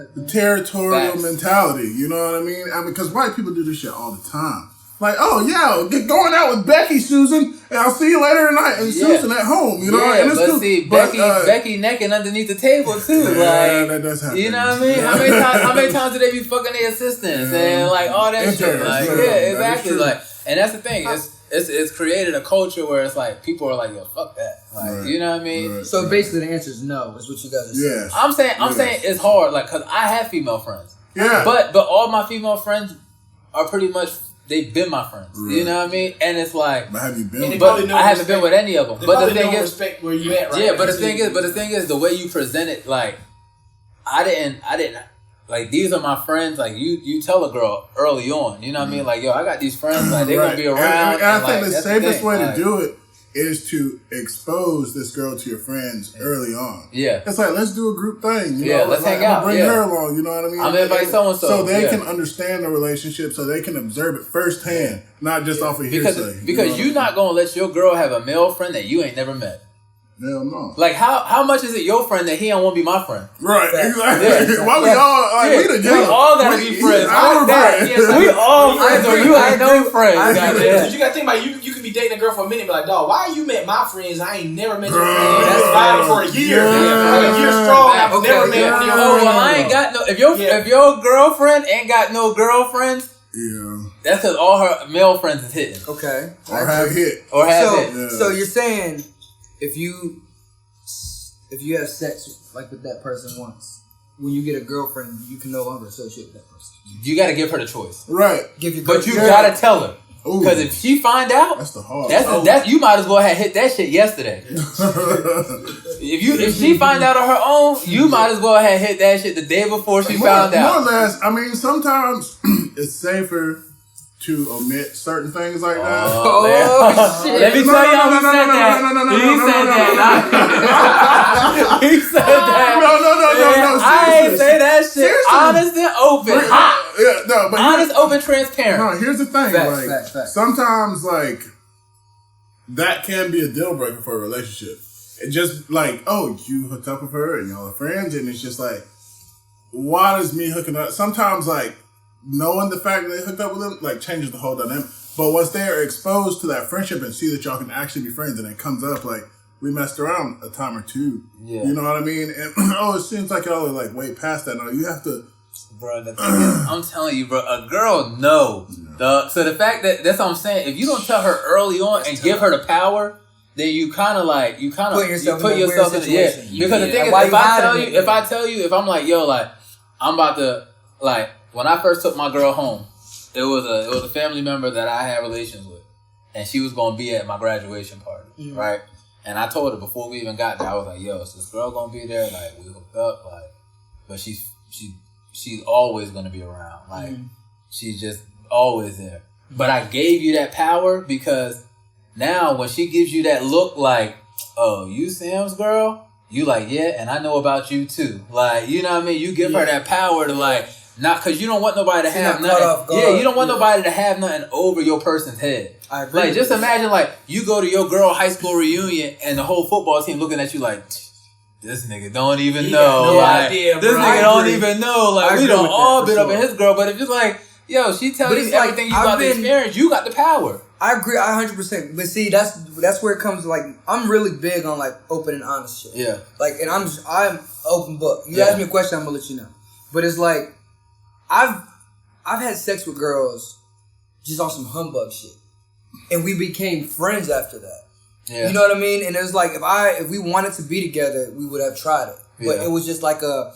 mentality. You know what I mean? Because white people do this shit all the time. Like, oh yeah, get going out with Becky, Susan, and I'll see you later tonight. And Susan at home, you know. Yeah, and it's but cool. see, Becky necking underneath the table too. Yeah, like that does happen. You know what I mean? How many times do they be fucking their assistants and like all that shit? Like, exactly. Like, and that's the thing. It's created a culture where it's like people are like, yo, fuck that. Like, you know what I mean? Right. So basically, the answer is no. Is what you guys are saying. Yeah. I'm saying it's hard. Like, cause I have female friends. Yeah. But all my female friends are pretty much. They've been my friends, you know what I mean, and it's like. But have you been? But I haven't been with any of them. But the thing is, respect where you at, right? Yeah, but the thing is, the way you present it, like, I didn't, like, these are my friends. Like, you tell a girl early on, you know what I mean? Like, yo, I got these friends, like, they're gonna be around. And I think like, the safest way to do it is to expose this girl to your friends early on. Yeah. It's like, let's do a group thing. You know? Let's hang out. Bring her along, you know what I mean? I'm invite so-and-so. So they can understand the relationship, so they can observe it firsthand, not just off of hearsay. Because you're not going to let your girl have a male friend that you ain't never met. Hell no. Like, how much is it your friend that he don't want to be my friend? Right, exactly. Why we all, like, we together. We all got to be friends. We all friends or you ain't no friends. Because you got to think about it, you could be dating a girl for a minute and be like, dog, why you met my friends? I ain't never met your friends. That's vibing for a year. Like a year strong. I've never met one of your friends. Well, I ain't got no, if your girlfriend ain't got no girlfriends, that's because all her male friends is hitting. Okay. Or have hit. So you're saying if you have sex like with that person once, when you get a girlfriend, you can no longer associate with that person. You got to give her the choice. Right. But you got to tell her. Because if she find out, that's the hard. That's you might as well have hit that shit yesterday. if she find out on her own, you might as well have hit that shit the day before she found out. More or less, I mean, sometimes it's safer to omit certain things like that. Oh shit! Let me tell you how he said that. He said that. No. I ain't say that shit. Seriously. Honest and open. But honest, open, transparent. No, here's the thing. Facts. Sometimes, like, that can be a deal breaker for a relationship. It just like, oh, you hooked up with her and y'all are friends, and it's just like, why does me hooking up? Sometimes, like, knowing the fact that they hooked up with them, like, changes the whole dynamic. But once they are exposed to that friendship and see that y'all can actually be friends, and it comes up, like, we messed around a time or two. Yeah. You know what I mean? And, it seems like y'all are, like, way past that. No, you have to... Bro, the thing is, I'm telling you, bro, a girl knows. So the fact that's what I'm saying, if you don't tell her early on and give her the power, then you kind of put yourself in a weird situation. Yeah. Because the thing is, if I tell you, if I'm like, yo, like, I'm about to, like, when I first took my girl home, it was a family member that I had relations with, and she was gonna be at my graduation party, right? And I told her before we even got there, I was like, yo, is this girl gonna be there? Like, we hooked up, like, but she's always gonna be around, like, she's just always there. But I gave you that power because now when she gives you that look like, oh, you Sam's girl? You like, yeah, and I know about you too. Like, you know what I mean? You give her that power to like, not, because you don't want nobody to have nothing. Yeah, you don't want nobody to have nothing over your person's head. I agree. Like, just imagine like, you go to your girl high school reunion and the whole football team looking at you like, this nigga don't even know. No like, idea, this bro. nigga don't even know. Like, we don't all been up in his girl, but if it's like, yo, she tells you everything you got to experience, you got the power. I agree, 100%. But see, that's where it comes to, like, I'm really big on like open and honest shit. Yeah. Like, and I'm open book. You ask me a question, I'm gonna let you know. But it's like, I've had sex with girls just on some humbug shit, and we became friends after that. Yeah. You know what I mean? And it was like, if we wanted to be together, we would have tried it. But it was just like a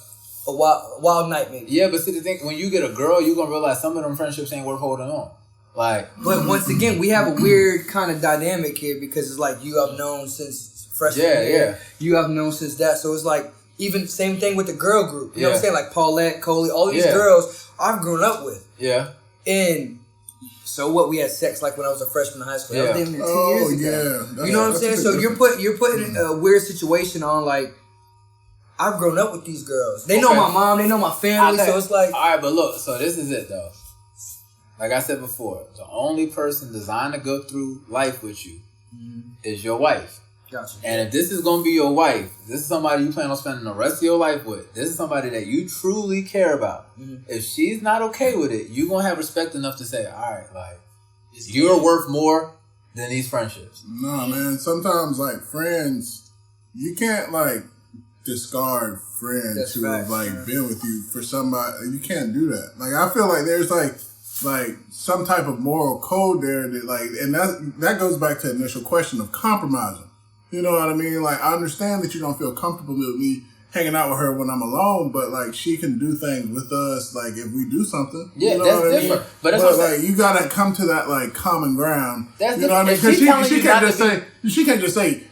wild night, maybe. Yeah, but see, the thing, when you get a girl, you're gonna realize some of them friendships ain't worth holding on. Like, but once again, we have a weird kind of dynamic here because it's like you have known since freshman year. You have known since that. So it's like, even same thing with the girl group. You know what I'm saying? Like Paulette, Coley, all these girls I've grown up with. Yeah. And so what? We had sex like when I was a freshman in high school. That was damn near 2 years ago. Yeah. You know what I'm saying? So you're putting a weird situation on, like, I've grown up with these girls. They know my mom. They know my family. So it's like... All right, but look. So this is it, though. Like I said before, the only person designed to go through life with you is your wife. Gotcha. And if this is going to be your wife, this is somebody you plan on spending the rest of your life with, this is somebody that you truly care about. If she's not okay with it, you're going to have respect enough to say, all right, like, you're worth more than these friendships. No, man. Sometimes, like, friends, you can't, like, discard friends who have, like, been with you for somebody. You can't do that. Like, I feel like there's, like some type of moral code there that, like, and that goes back to the initial question of compromising. You know what I mean? Like, I understand that you don't feel comfortable with me hanging out with her when I'm alone, but, like, she can do things with us, like, if we do something. Yeah, you know that's what I different. mean? But like, you gotta come to that, like, common ground. That's you know what I mean? Because she can't just say,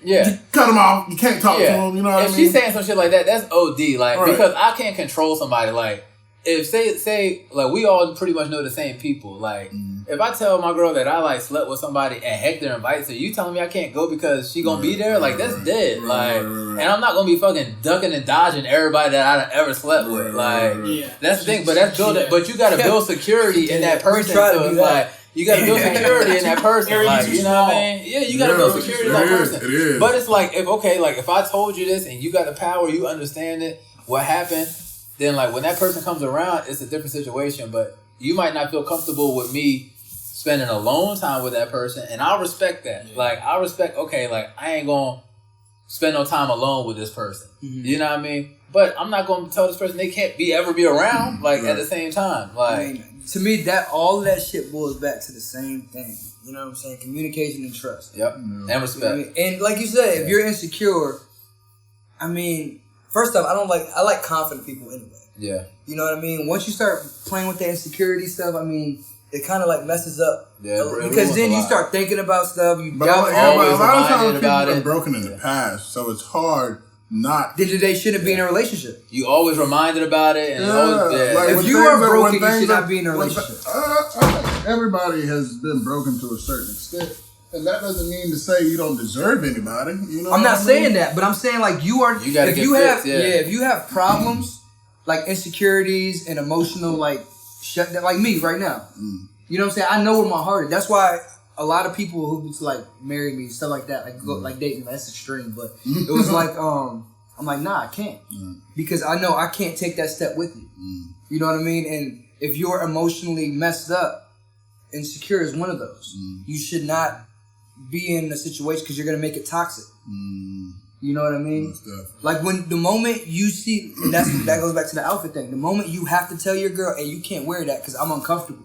cut him off, you can't talk to him, you know what I mean? If she's saying some shit like that, that's OD, like, because I can't control somebody, like, if say like we all pretty much know the same people. Like if I tell my girl that I like slept with somebody and Hector invites her, you telling me I can't go because she gonna be there? Like that's dead. And I'm not gonna be fucking ducking and dodging everybody that I ever slept with. Like that's the thing. But that's building. But you gotta build security in that person. So it's like you gotta build security in that person. Like you know what I mean? Yeah, you gotta build security in that person. But it's like if I told you this and you got the power, you understand it, what happened. Then, like, when that person comes around, it's a different situation. But you might not feel comfortable with me spending alone time with that person. And I'll respect that. Yeah. Like, I respect, like, I ain't going to spend no time alone with this person. You know what I mean? But I'm not going to tell this person they can't ever be around, like, at the same time. Like, I mean, to me, all of that shit boils back to the same thing. You know what I'm saying? Communication and trust. Yep. And respect. You know what I mean? And like you said, if you're insecure, I mean... First off, I like confident people anyway. Yeah. You know what I mean? Once you start playing with the insecurity stuff, I mean, it kind of like messes up. Yeah. Because then you start thinking about stuff. You doubt always a lot of times people have been broken in the past, so it's hard not. They shouldn't be in a relationship. You always reminded about it. And like if you are broken, you should not be in a relationship. I think everybody has been broken to a certain extent. And that doesn't mean to say you don't deserve anybody. You know, I'm not saying that, but I'm saying like you are. You gotta if you have problems like insecurities and emotional like shut down, like me right now. You know what I'm saying? I know where my heart is. That's why a lot of people who like marry me stuff like that, like go, like dating, that's extreme. But it was like I'm like nah, I can't because I know I can't take that step with you. You know what I mean? And if you're emotionally messed up, insecure is one of those. You should not be in a situation because you're gonna make it toxic. You know what I mean? Like when the moment you see, and that goes back to the outfit thing. The moment you have to tell your girl, "Hey, you can't wear that because I'm uncomfortable,"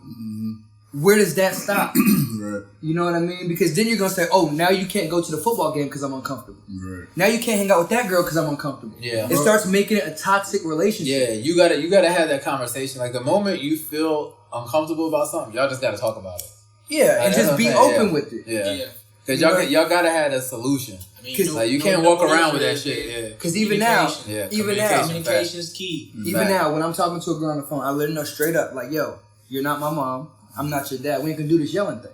where does that stop? Right. You know what I mean? Because then you're gonna say, "Oh, now you can't go to the football game because I'm uncomfortable. Right. Now you can't hang out with that girl because I'm uncomfortable." Yeah. It starts making it a toxic relationship. Yeah, you gotta have that conversation. Like the moment you feel uncomfortable about something, y'all just gotta talk about it. Yeah, and just be open with it. Yeah. Cause y'all gotta have a solution. I mean, Like you can't walk around with that shit. Yeah. Because even now, communication is key. Even now, when I'm talking to a girl on the phone, I let her know straight up, like, "Yo, you're not my mom. I'm not your dad. We ain't gonna do this yelling thing.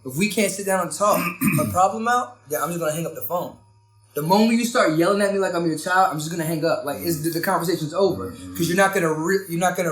If we can't sit down and talk a problem out, then I'm just gonna hang up the phone. The moment you start yelling at me like I'm your child, I'm just gonna hang up. Like the conversation's over because you're not gonna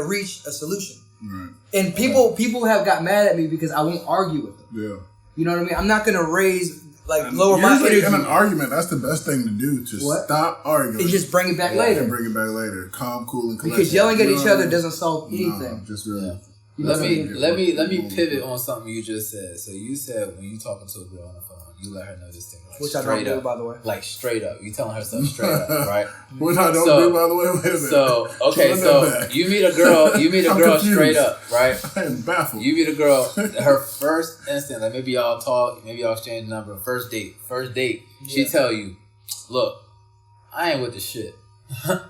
reach a solution. Right. And people have got mad at me because I won't argue with them. Yeah. You know what I mean? I'm not gonna lower my energy. In an argument, that's the best thing to do. To stop arguing and just bring it back later. And bring it back later. Calm, cool, and collected. Because yelling at each other doesn't solve anything. No, just really. Yeah. Let me pivot on something you just said. So you said when you talking to a girl on the phone, you let her know this thing, like, which I don't do, by the way. Like straight up, you telling her stuff straight up, right? Which I don't do, by the way. Wait a minute. So okay, so you meet a girl straight up, right? I am baffled. You meet a girl, her first instant, like maybe y'all talk, maybe y'all exchange a number. First date, she tell you, "Look, I ain't with the shit.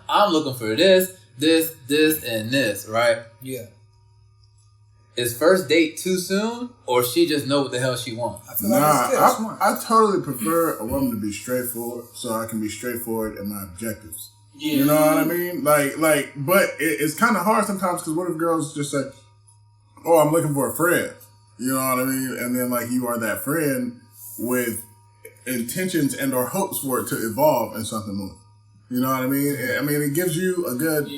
I'm looking for this, and this, right?" Yeah. Is first date too soon, or she just know what the hell she wants? I feel like I totally prefer a woman to be straightforward, so I can be straightforward in my objectives. Yeah. You know what I mean? Like, but it's kind of hard sometimes because what if girls just say, "Oh, I'm looking for a friend," you know what I mean? And then like you are that friend with intentions and or hopes for it to evolve in something more. You know what I mean? I mean, it gives you a good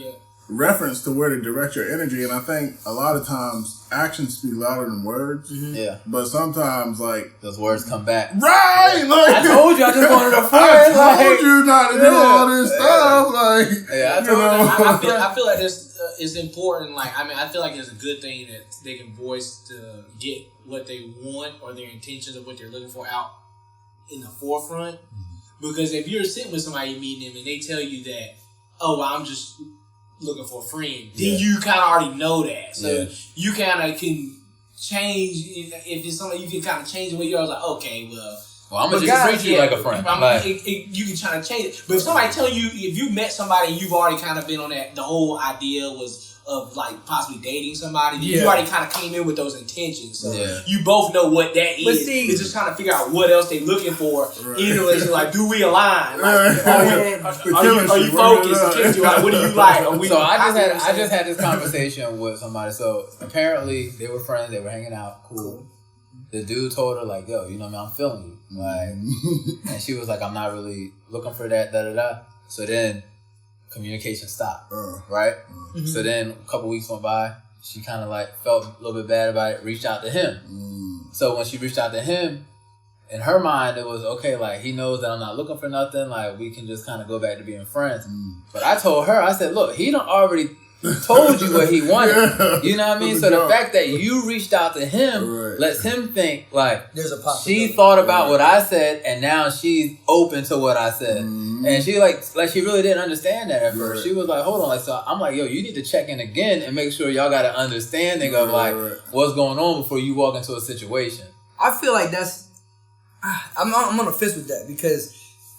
reference to where to direct your energy, and I think a lot of times actions speak louder than words. Mm-hmm. Yeah. But sometimes, like, those words come back. Right! Yeah. Like, I told you I just wanted a friend. I told you not to do all this stuff. Like, yeah, I told you. I feel like this is important. Like, I mean, I feel like it's a good thing that they can voice to get what they want or their intentions of what they're looking for out in the forefront. Mm-hmm. Because if you're sitting with somebody, meeting them, and they tell you that, "Oh, well, I'm just looking for a friend," then you kind of already know that. So you kind of can change. If it's something, you can kind of change the way you're like, okay, well, I'm going to just treat you like a friend. You can try to change it. But if somebody telling you, if you met somebody and you've already kind of been on that, the whole idea was of like possibly dating somebody, you already kind of came in with those intentions. So you both know what that is. But see, it's just trying to figure out what else they're looking for in a relationship. Like, do we align? Like, are you focused? Like, what do you like? So I just had this conversation with somebody. So apparently they were friends. They were hanging out. Cool. The dude told her like, "Yo, you know what I mean? I'm feeling you." Like, and she was like, "I'm not really looking for that." Da da da. So then communication stopped. Right. Mm-hmm. So then a couple weeks went by. She kind of like felt a little bit bad about it. Reached out to him. So when she reached out to him, in her mind it was okay. Like, he knows that I'm not looking for nothing. Like, we can just kind of go back to being friends. But I told her, I said, "Look, he done already told you what he wanted." You know what I mean? So the fact that you reached out to him lets him think like there's a possibility. She thought about what I said, and now she's open to what I said. And she like she really didn't understand that at first. She was like, "Hold on," like, so I'm like, "Yo, you need to check in again and make sure y'all got an understanding of like what's going on before you walk into a situation." I feel like that's I'm on the fence with that because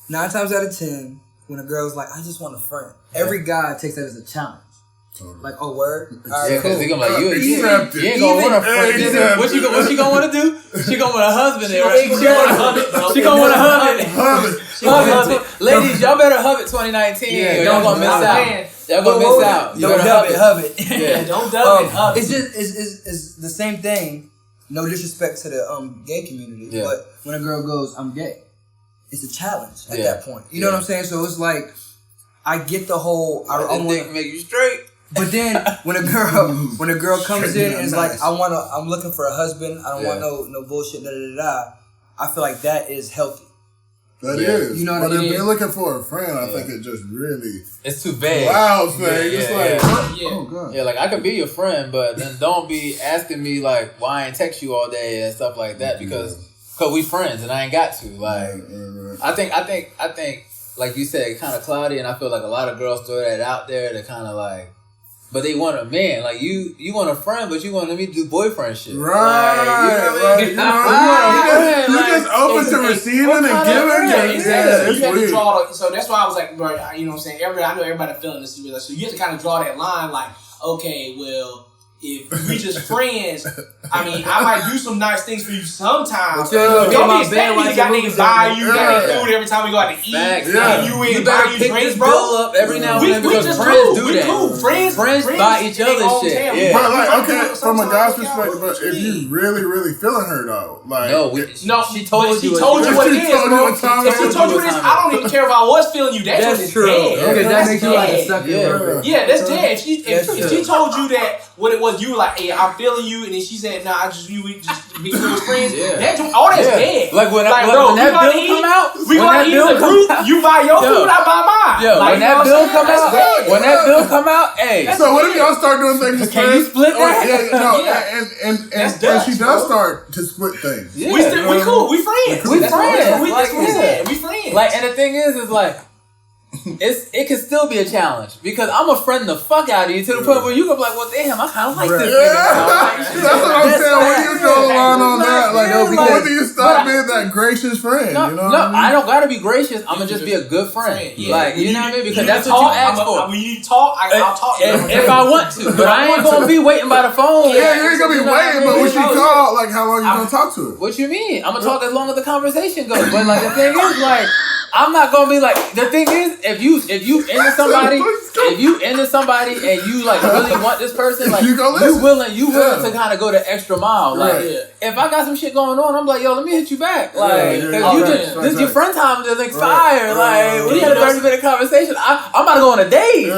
9 times out of 10, when a girl's like, "I just want a friend," every guy takes that as a challenge. Like, "Oh, word?" All right, cool. They gonna like, you ain't gonna want a friend. What she gonna want to do? She gonna want a husband. She gonna want a hubby. Ladies, y'all better hub it 2019. Yeah, y'all gonna miss out. Y'all gonna miss out. Don't dub it, hub it. Yeah, don't dub it, hub it. It's just it's the same thing. No disrespect to the gay community, but when a girl goes, "I'm gay," it's a challenge at that point. You know what I'm saying? So it's like, I get the whole. I want to make you straight. But then when a girl comes in and is like, I'm looking for a husband. I don't want no bullshit. Da da da da. I feel like that is healthy. That is. You know what I mean? If you're looking for a friend, I think it just really. It's too vague. Loud thing. It's like, oh god. Yeah, like, I could be your friend, but then don't be asking me like why I ain't text you all day and stuff like that because we friends and I ain't got to. Like, I think like you said, kind of cloudy, and I feel like a lot of girls throw that out there to kind of like but they want a man. Like you want a friend, but you want me to do boyfriend shit. Right. You just open to receiving and giving. Yeah, exactly. You have to weird. draw. So that's why I was like, bro, you know what I'm saying? I know everybody feeling this. So you have to kind of draw that line, like, okay, well, if we just friends, I mean, I might do some nice things for you sometimes. Don't be expecting me to got niggas buy you food every time we go out to eat. Facts. And you in buy you drinks, bro. Bill up every now and then because just friends cool. do We that. cool. Friends buy each other shit. Yeah. But like, okay, from a guy's perspective, but if you really feeling her though, like she told you what it is, bro. If she told you this, I don't even care if I was feeling you. That's true. Because that makes you like a sucker. Yeah, that's dead. If she told you that what it was, you were like, hey, I'm feeling you, and then she said, nah, we just be close friends. All that's dead. Like when that bill come out, we gonna eat as a group. You buy your food, I buy mine. Yo, when that bill come out, hey. So what if y'all start doing things? Can you split that? And she does start to split things. We cool. We friends. We friends. We friends. Like, and the thing is like. It can still be a challenge because I'm a friend the fuck out of you to the point where you go like, well, damn, I kind of like this. That's what I'm saying. When you draw the line on that, like, when do you stop being that gracious friend? No, you know what I mean? I don't gotta be gracious. I'm gonna just be a good friend. Like, you know what I mean? Because that's what you asked for. When you talk, I'll talk to you. If I want to, but I ain't gonna be waiting by the phone. Yeah, you ain't gonna be waiting. But when she call, like, how long you gonna talk to her? What you mean? I'm gonna talk as long as the conversation goes. But like the thing is, like, I'm not gonna be like. The thing is, if you into somebody and you like really want this person, like you willing to kind of go the extra mile. Like if I got some shit going on, I'm like, yo, let me hit you back. Like this is your friend time to like fire. Like we had a 30-minute conversation. I'm about to go on a date.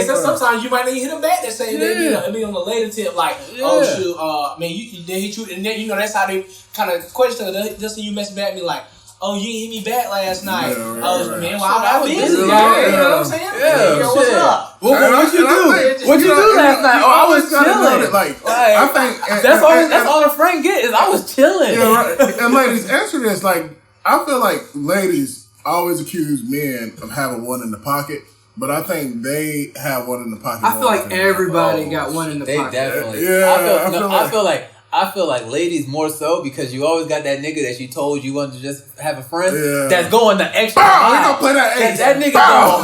Sometimes you might need to hit them back that same day. I mean on the later tip, like oh shoot, man, they hit you, and then that's how they kind of question. Just so you message back me like. Oh, you hit me back last night. Man, well, I was busy. You know what I'm saying? Yeah, what's up? What you do? What you do last night? Oh, I was chilling. Like, I think that's all a friend get is I was chilling. Yeah, right. And ladies, answer this. Like, I feel like ladies always accuse men of having one in the pocket. But I think they have one in the pocket. I feel like everybody got one in the pocket. They definitely. Yeah, I feel like ladies more so because you always got that nigga that you told you wanted to just have a friend that's going the extra mile. They gonna play that ace. That nigga going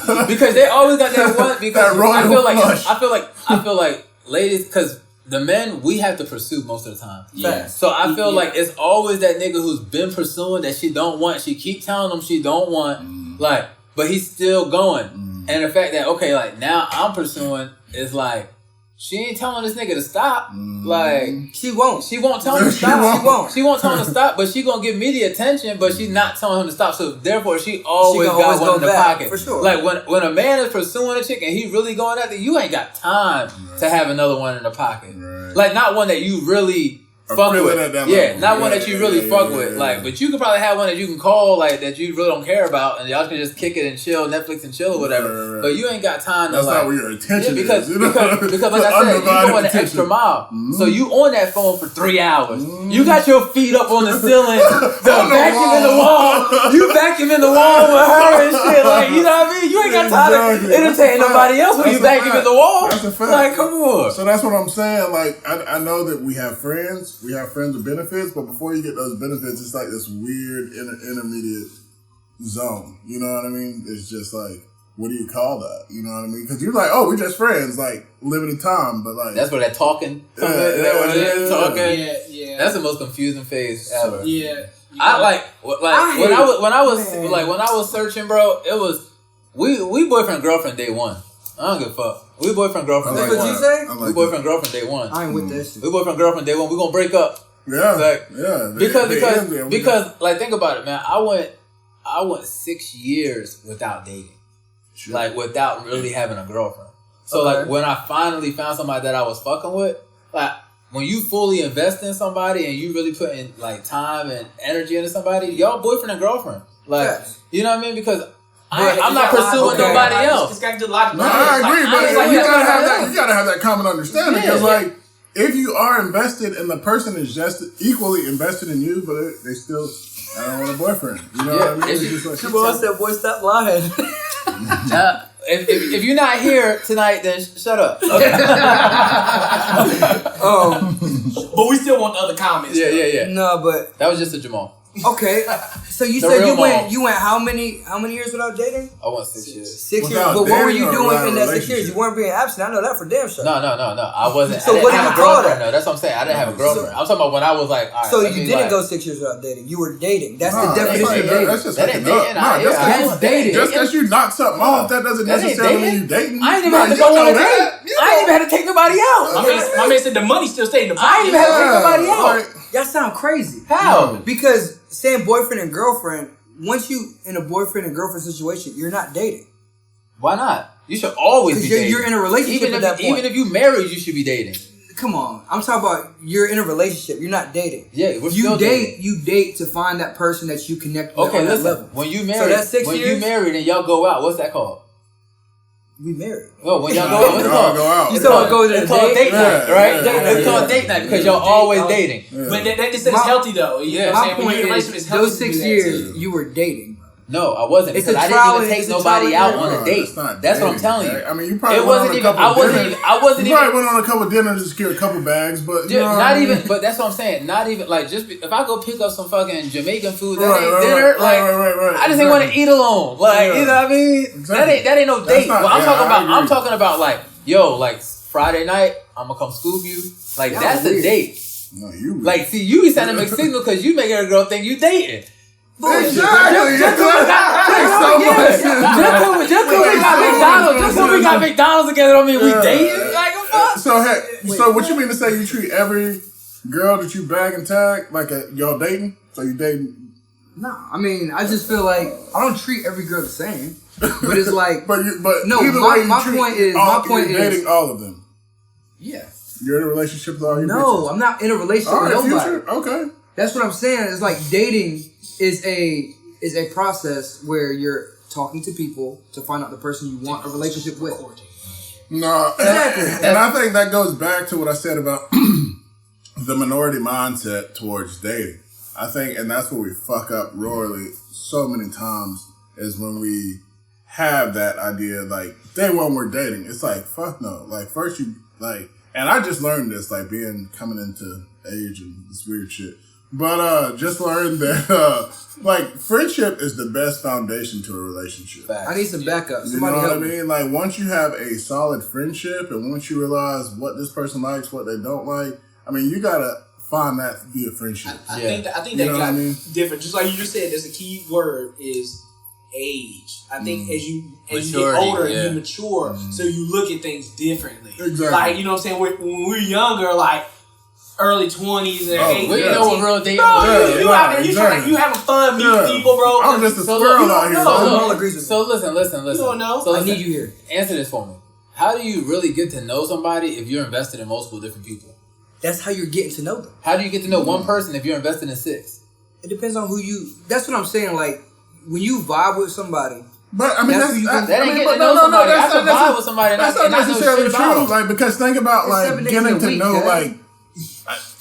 hard because they always got that one. Because I feel like ladies, because the men we have to pursue most of the time. Yeah. So I feel like it's always that nigga who's been pursuing that she don't want. She keep telling him she don't want. Like, but he's still going. And the fact that okay, like now I'm pursuing is like. She ain't telling this nigga to stop. Like she won't tell him to stop. She won't tell him to stop, but she gonna give me the attention, but she's not telling him to stop. So therefore she always got one in the pocket. For sure. Like when a man is pursuing a chick and he really going after you ain't got time to have another one in the pocket. Right. Like not one that you really fuck with. Not one that you really fuck with. Like, but you could probably have one that you can call, like, that you really don't care about, and y'all can just kick it and chill, Netflix and chill or whatever. Right. But you ain't got time to, that's not where your attention because, is. Because like I said, you going the extra mile. So you on that phone for 3 hours. You got your feet up on the ceiling, vacuum in the wall. You vacuum in the wall with her and shit. Like, you know what I mean? You ain't got time to entertain nobody else when you vacuum in the wall. That's a fact. Like, come on. So that's what I'm saying. Like, I know that we have friends. We have friends with benefits, but before you get those benefits, it's like this weird intermediate zone. You know what I mean? It's just like, what do you call that? You know what I mean? Because you're like, oh, we're just friends, like limited time, but like that's where that talking. Talking. That's the most confusing phase ever. Yeah. I when I was searching, bro. It was we boyfriend girlfriend day one. I don't give a fuck. We boyfriend girlfriend day one. That's what you say? We boyfriend girlfriend day one. I ain't with this. We boyfriend girlfriend day one. We gonna break up. Yeah. Like, yeah. Because like think about it, man. I went 6 years without dating. Sure. Like without really having a girlfriend. So like when I finally found somebody that I was fucking with, like when you fully invest in somebody and you really put in like time and energy into somebody, y'all boyfriend and girlfriend. Like you know what I mean? Because I'm not pursuing nobody else. It's got good logic. No, I agree, but you gotta have that common understanding. Because like if you are invested and the person is just equally invested in you, but they still I don't want a boyfriend. You know what I mean? It's just like, Jamal said, boy, stop lying. If you're not here tonight, then shut up. Okay. But we still want other comments. Yeah. No, but That was just a Jamal. okay. So you The said real mom. you went how many years without dating? I want 6 years. 6 years. Without But what were dating you or doing without in a that 6 years? relationship? You weren't being absent. I know that for damn sure. No. I wasn't. So I didn't what do have you a call girlfriend, that? though. That's what I'm saying. I didn't have a girlfriend. I'm talking about when I was like, all right. So let you me, didn't like, go 6 years without dating. You were dating. That's the No, definition of dating. That's just That hooking ain't up. dating. No, just That's dating. Just because you knock something off, that doesn't That ain't necessarily mean dating. you dating. I ain't even No, had to you go on know a date. that. You I ain't even had to take nobody out. My man said the money still stayed in the I ain't pocket. even had to take nobody out. like, Y'all sound crazy. How? Because saying boyfriend and girlfriend, once you in a boyfriend and girlfriend situation, you're not dating. Why not? You should always be Because dating. you're in a relationship even at if, that point. Even if you married, you should be dating. Come on, I'm talking about you're in a relationship. You're not dating. Yeah, we're You still date. dating. You date to find that person that you connect with Okay, on that listen. level. When you So married, that's 6 when years? you married and y'all go out, what's that called? We married. Oh, when y'all go out, what's it y'all called? go out. You said go to the It's called date? date night, Yeah, right? yeah, It's called date night because y'all always dating. But that just says it's healthy though. You know what I'm My saying? When point you're in a is, relationship, it's healthy those to do 6 that, years too. you were dating. No, I wasn't It's because a I trial didn't even and- take it's a nobody trial out and on error. a date. That's not That's what I'm dating, telling you. right? I mean, you probably It went on wasn't a even. couple I wasn't dinners. even. I wasn't You even. probably went on a couple dinners to secure a couple bags, but you know what Not I mean? even, but that's what I'm saying. Not even like if I go pick up some fucking Jamaican food, that Right, ain't right, dinner. right, Like right, I just ain't want to eat alone. Like Yeah. you know what I mean? Exactly. That ain't no That's date. not- Well, I'm yeah, talking I about. agree. I'm talking about like like Friday night. I'm gonna come scoop you. Like Y'all that's a weird. date. No, you Like see, you be sending mixed signal because you making a girl think you dating. exactly. Just because we got McDonald's, just because we got McDonald's together, don't mean we Yeah. dating. Like a fuck. So what you mean to say you treat every girl that you bag and tag like y'all dating? So you dating? No, I mean, I just feel like I don't treat every girl the same. But it's like, But No, either my- way, you my treat point is- all, my point you're is- dating all of them. yeah. You're in a relationship with all your No, bitches. I'm not in a relationship All with right, nobody. future. Okay. That's what I'm saying. It's like dating is a process where you're talking to people to find out the person you want a relationship with. No, Exactly. And I think that goes back to what I said about the minority mindset towards dating. I think, and that's where we fuck up royally so many times, is when we have that idea, like, day one we're dating. It's like, fuck no. Like, first you, like, and I just learned this, like, coming into age and this weird shit. But, just learned that, like, friendship is the best foundation to a relationship. I need some backup. You Somebody know what I help me. mean? Like, once you have a solid friendship and once you realize what this person likes, what they don't like, I mean, you gotta find that via friendship. I Yeah. think You that know got what I mean? different. Just like you just said, there's a key word is age. I think as you get Maturity, older, yeah. you mature, so you look at things differently. Exactly. Like, you know what I'm saying? When we're younger, like early 20s and 18s. We know what real dating Bro, is. you out there, you trying to, you having fun meeting people, bro. I'm just a So squirrel look, out here. no, bro. no. Jamal agrees with So listen. You don't know. So I listen, need you here. Answer this for me. How do you really get to know somebody if you're invested in multiple different people? That's how you're getting to know them. How do you get to know one person if you're invested in 6? It depends on who you. That's what I'm saying. Like when you vibe with somebody, But I mean, That's that's who you that, can- That ain't I mean, getting but to know somebody. I that's can not vibe with somebody and That's I not know necessarily shit about true. them. Like, because think about It's like 7 days getting in a to week, know cuz. like.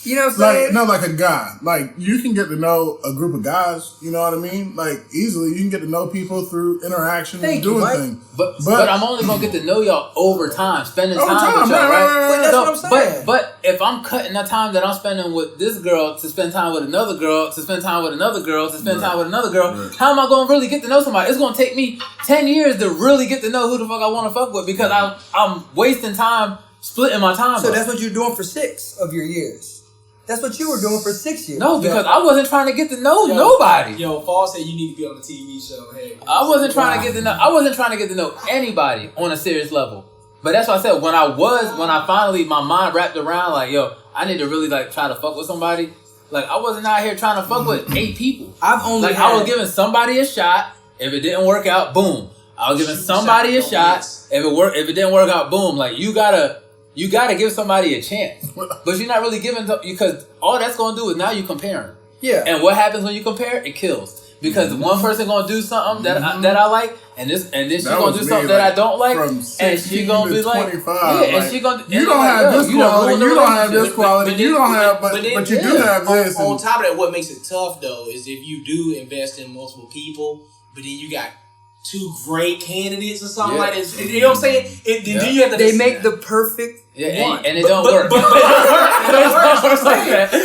you know what I'm saying? Like, no, like a guy. Like, you can get to know a group of guys, you know what I mean? Like, easily, you can get to know people through interaction and Thank you, doing Mike. things. But I'm only gonna get to know y'all over time, spending Over time time, with y'all, right, right? right, But that's what I'm saying. But if I'm cutting the time that I'm spending with this girl to spend time with another girl, to spend time with another girl, to spend time with another girl, Right. how am I gonna really get to know somebody? It's gonna take me 10 years to really get to know who the fuck I want to fuck with because I'm wasting time splitting my time. So up. that's what you're doing for 6 of your years. That's what you were doing for 6 years. No, because I wasn't trying to get to know nobody. Yo, Fall said you need to be on the TV show. Hey, I wasn't trying to get to know. I wasn't trying to get to know anybody on a serious level. But that's why I said when I finally my mind wrapped around like, yo, I need to really like try to fuck with somebody. Like I wasn't out here trying to fuck with 8 people. I've only Like I was giving somebody a shot. If it didn't work out, boom. I was giving somebody a shot. If it didn't work out, boom. Like you gotta give somebody a chance. But you're not really giving because all that's gonna do is now you comparing. Yeah. And what happens when you compare? It kills. because one person gonna do something that I like, and then she gonna do something that I don't like, and she gonna be like, and she gonna you don't have this quality, you don't have this quality, you don't have, but you do have this. On top of that, what makes it tough though is if you do invest in multiple people, but then you got 2 great candidates or something like this. You know what I'm saying? Then you have to. They make the perfect one, and it don't work. But it works like that. But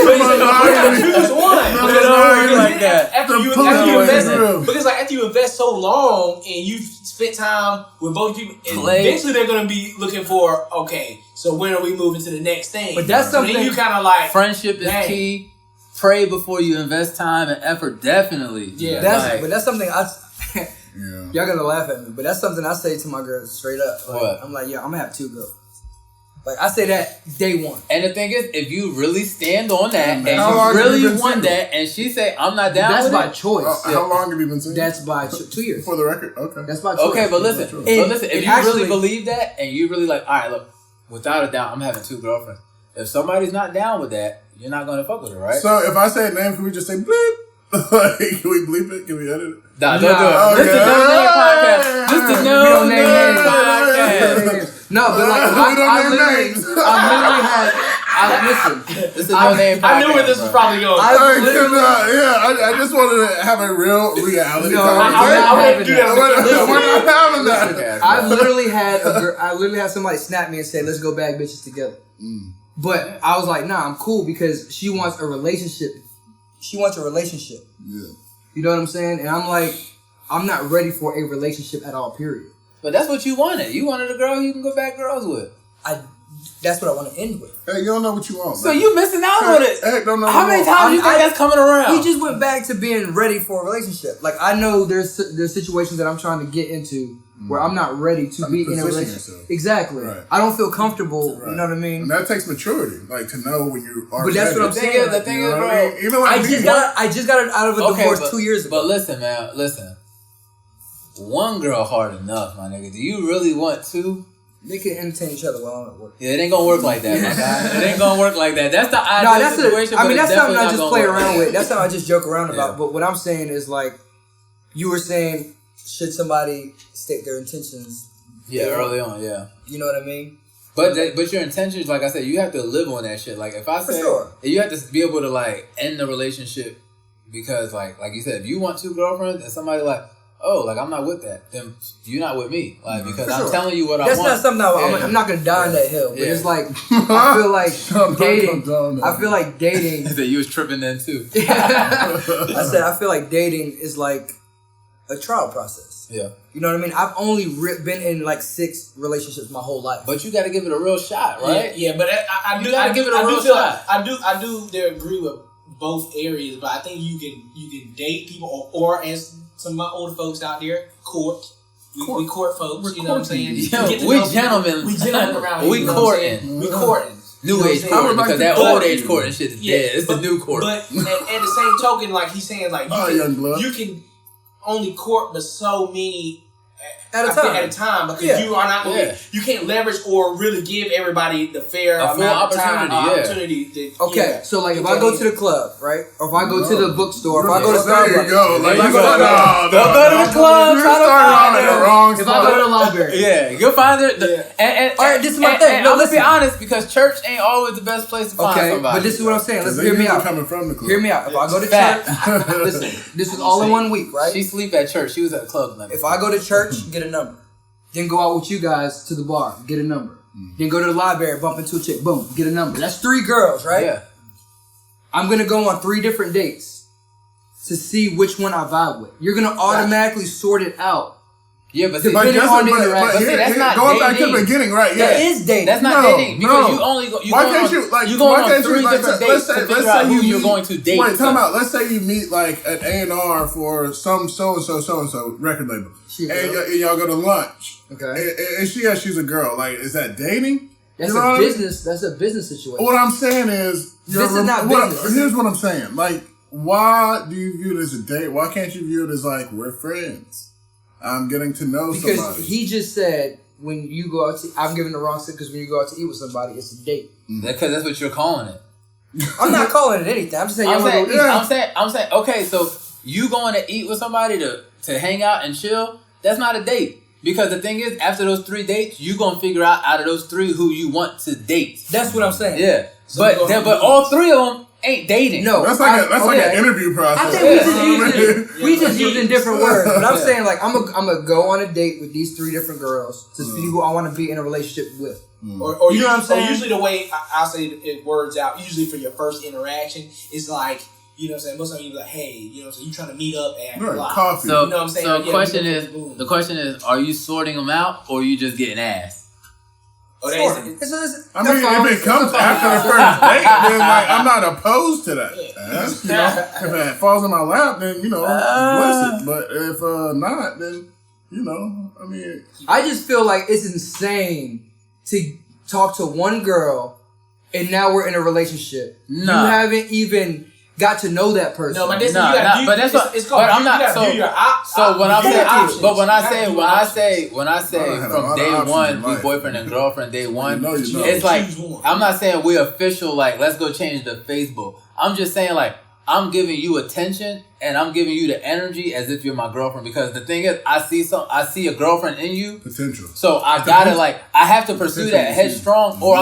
you choose one. Like that. After you invest, because like after you invest so long and you've spent time with both people, eventually they're gonna be looking for, okay, so when are we moving to the next thing? But that's something you kind of like. Friendship is key. Pray before you invest time and effort. Definitely. Yeah. But that's something y'all gonna laugh at me, but that's something I say to my girls straight up. Like, what? I'm like, I'm gonna have 2 girls. Like, I say that day one. And the thing is, if you really stand on that, and you really want that, and she say, I'm not down with it. That's by choice. How long have you been single? That's by 2 years. For the record, okay. That's by choice. Okay, but listen, if you really believe that, and you really like, all right, look, without a doubt, I'm having 2 girlfriends. If somebody's not down with that, you're not gonna fuck with her, right? So if I say a name, can we just say bleep? Like, can we bleep it? Can we edit it? Nah, don't do it. This is the No Name Podcast. This is the No Name Podcast. No, but like, I literally had, this is No Name Podcast. I knew where this was probably going. I just wanted to have a real reality conversation. I wouldn't do that. We're not having that. I literally had somebody snap me and say, let's go bag bitches together. But I was like, nah, I'm cool because she wants a relationship. Yeah. You know what I'm saying? And I'm like, I'm not ready for a relationship at all, period. But that's what you wanted. You wanted a girl you can go back girls with. That's what I want to end with. Hey, you don't know what you want. So you missing out on it. Hey, don't know how many times do you think that's coming around? We just went back to being ready for a relationship. Like, I know there's situations that I'm trying to get into where I'm not ready to be in a relationship. Yourself. Exactly. Right. I don't feel comfortable. Right. You know what I mean? And that takes maturity, like to know when you are. But that's what I'm saying. The thing is, bro. Even like I just got out of a divorce 2 years ago. But listen, man, listen. One girl hard enough, my nigga. Do you really want 2? They can entertain each other while I'm at work. Yeah, it ain't gonna work like that, my guy. It ain't gonna work like that. That's the ideal situation. I mean, that's something I just play around with. That's something I just joke around about. But what I'm saying is, like, you were saying, should somebody state their intentions? Yeah, early on, yeah. You know what I mean? But your intentions, like I said, you have to live on that shit. Like, if I say, you have to be able to, like, end the relationship because, like you said, if you want 2 girlfriends and somebody like, oh, like, I'm not with that, then you're not with me. Like, because I'm telling you what I want. That's not something I'm not going to die on that hill. But it's like, I feel like dating. I said you was tripping then, too. I said, I feel like dating is like a trial process. Yeah. You know what I mean? I've only been in like 6 relationships my whole life. But you got to give it a real shot, right? Yeah, but I do give it a real shot. I do agree with both areas, but I think you can date people or as some of my older folks out there, court. We court folks, you know what I'm saying? We gentlemen. We gentlemen around here. We courting. We courting. New age courting, because that old age courting shit is dead. It's the new court. But at the same token, like he's saying, like you can only court but so many at a time because you are not going you can't leverage or really give everybody the fair amount of opportunity. So like if I go to the club, right? Or if I go to the bookstore, if I go to There Starbucks. you go. Like you go to the club, if I go to the library. Yeah, you'll find it. And all right, this is my thing. No, let's be honest, because church ain't always the best place to find somebody. But this is what I'm saying. Let's hear me out. Coming from the club. Hear me out. If I go to church, listen, this was all in 1 week, right? She sleep at church. She was at the club. If I go to church, get a number. Then go out with you guys to the bar, get a number. Then go to the library, bump into a chick, boom, get a number. That's 3 girls, right? Yeah. I'm gonna go on 3 different dates to see which one I vibe with. You're gonna automatically sort it out. Yeah, but depending on the interaction. That's not going dating. back to the beginning, right? Yeah, that is dating. That's not dating because you only go. Why can't you like? You going on 3 different dates to figure out who you're going to date. Wait, time out. Let's say you meet like an A&R for some so and so record label, and y'all go to lunch. Okay, and she's a girl. Like, is that dating? That's a business. That's a business situation. What I'm saying is, this is not business. Here's what I'm saying. Like, why do you view it as a date? Why can't you view it as like we're friends? I'm getting to know somebody. Because he just said when you go out to, I'm giving the wrong thing because when you go out to eat with somebody, it's a date. Because that's what you're calling it. I'm not calling it anything. I'm just saying. I'm saying. Okay, so you going to eat with somebody to hang out and chill, that's not a date. Because the thing is, after those 3 dates, you going to figure out of those 3 who you want to date. That's what I'm saying. Yeah. But all 3 of them ain't dating. No. That's like an interview process. I think we just using different words. But I'm saying, like, I'm gonna go on a date with these 3 different girls to see who I want to be in a relationship with. Or you know what I'm saying? Or usually the way I'll say it words out, usually for your first interaction, is like, you know what I'm saying? Most of the time you be like, hey, you know what I'm saying? You trying to meet up at coffee. So, you know what I'm saying? So the question is, are you sorting them out or are you just getting ass? Oh, I mean, if it comes after the first date, then like I'm not opposed to that. If it falls in my lap, then bless it. But if not, then I mean, I just feel like it's insane to talk to one girl and now we're in a relationship. You haven't even got to know that person. No, but that's called. But I'm not. So when I'm saying, but when I say from day one, we boyfriend and girlfriend day one, it's like I'm not saying we're official. Like let's go change the Facebook. I'm just saying like I'm giving you attention and I'm giving you the energy as if you're my girlfriend. Because the thing is, I see a girlfriend in you. Potential. So I have to pursue that headstrong, or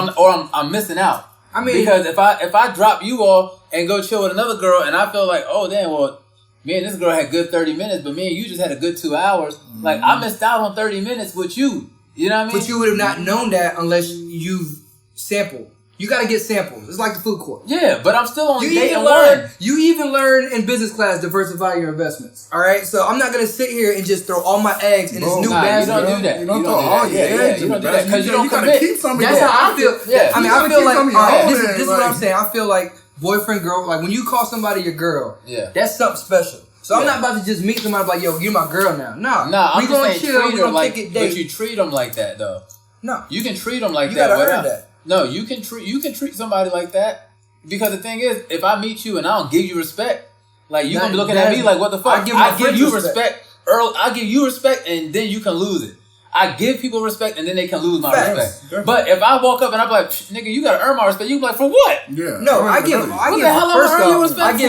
I'm missing out. I mean, because if I drop you off and go chill with another girl, and I feel like, oh damn, well, me and this girl had good 30 minutes, but me and you just had a good 2 hours. Mm-hmm. Like I missed out on 30 minutes with you. You know what I mean? But you would have not known that unless you sampled. You gotta get samples. It's like the food court. Yeah, but I'm still on day one. You even learn in business class diversify your investments. All right, so I'm not gonna sit here and just throw all my eggs in this new basket. You don't do that. You don't throw all your eggs. You don't do that because you don't gotta keep some. That's how I feel. Yeah, I mean, I feel like this is what I'm saying. I feel like boyfriend, girl. Like when you call somebody your girl, that's something special. So I'm not about to just meet somebody like, yo, you're my girl now. Nah, I'm we gonna just chill. We gonna take it date. But you treat them like that though. No, you can treat them like you that. You gotta earn that. No, you can treat somebody like that because the thing is, if I meet you and I don't give you respect, like you gonna be looking at me like, what the fuck? I give you respect. I give you respect, and then you can lose it. I give people respect, and then they can lose my respect. Definitely. But if I walk up and I'm like, nigga, you gotta earn my respect, you be like, for what? Yeah. No, I give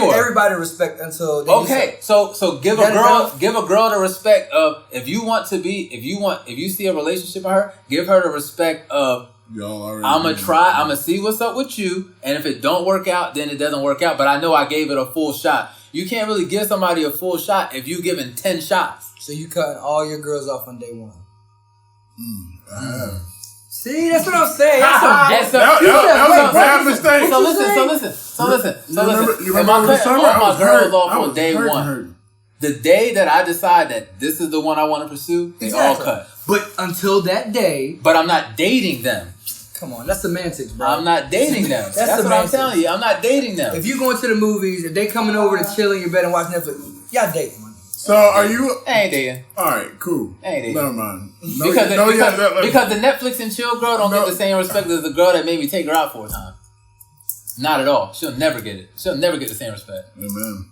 everybody respect until they okay. So give a girl the respect of if you see a relationship with her, give her the respect of. I'm gonna see what's up with you, and if it don't work out, then it doesn't work out. But I know I gave it a full shot. You can't really give somebody a full shot if you giving 10 shots. So you cutting all your girls off on day one. See, that's what I'm saying. That was a bad mistake. So listen. Am I cutting all my girls off on day one? The day that I decide that this is the one I want to pursue, they all cut. But until that day... But I'm not dating them. Come on, that's semantics, bro. I'm not dating them. That's what I'm telling you. I'm not dating them. If you going to the movies, if they coming over to chill in your bed and watch Netflix, y'all dating. So are you... I ain't dating. Alright, cool. I ain't dating. Never mind. Because the Netflix and chill girl don't get the same respect as the girl that made me take her out 4 times. Not at all. She'll never get it. She'll never get the same respect. Amen.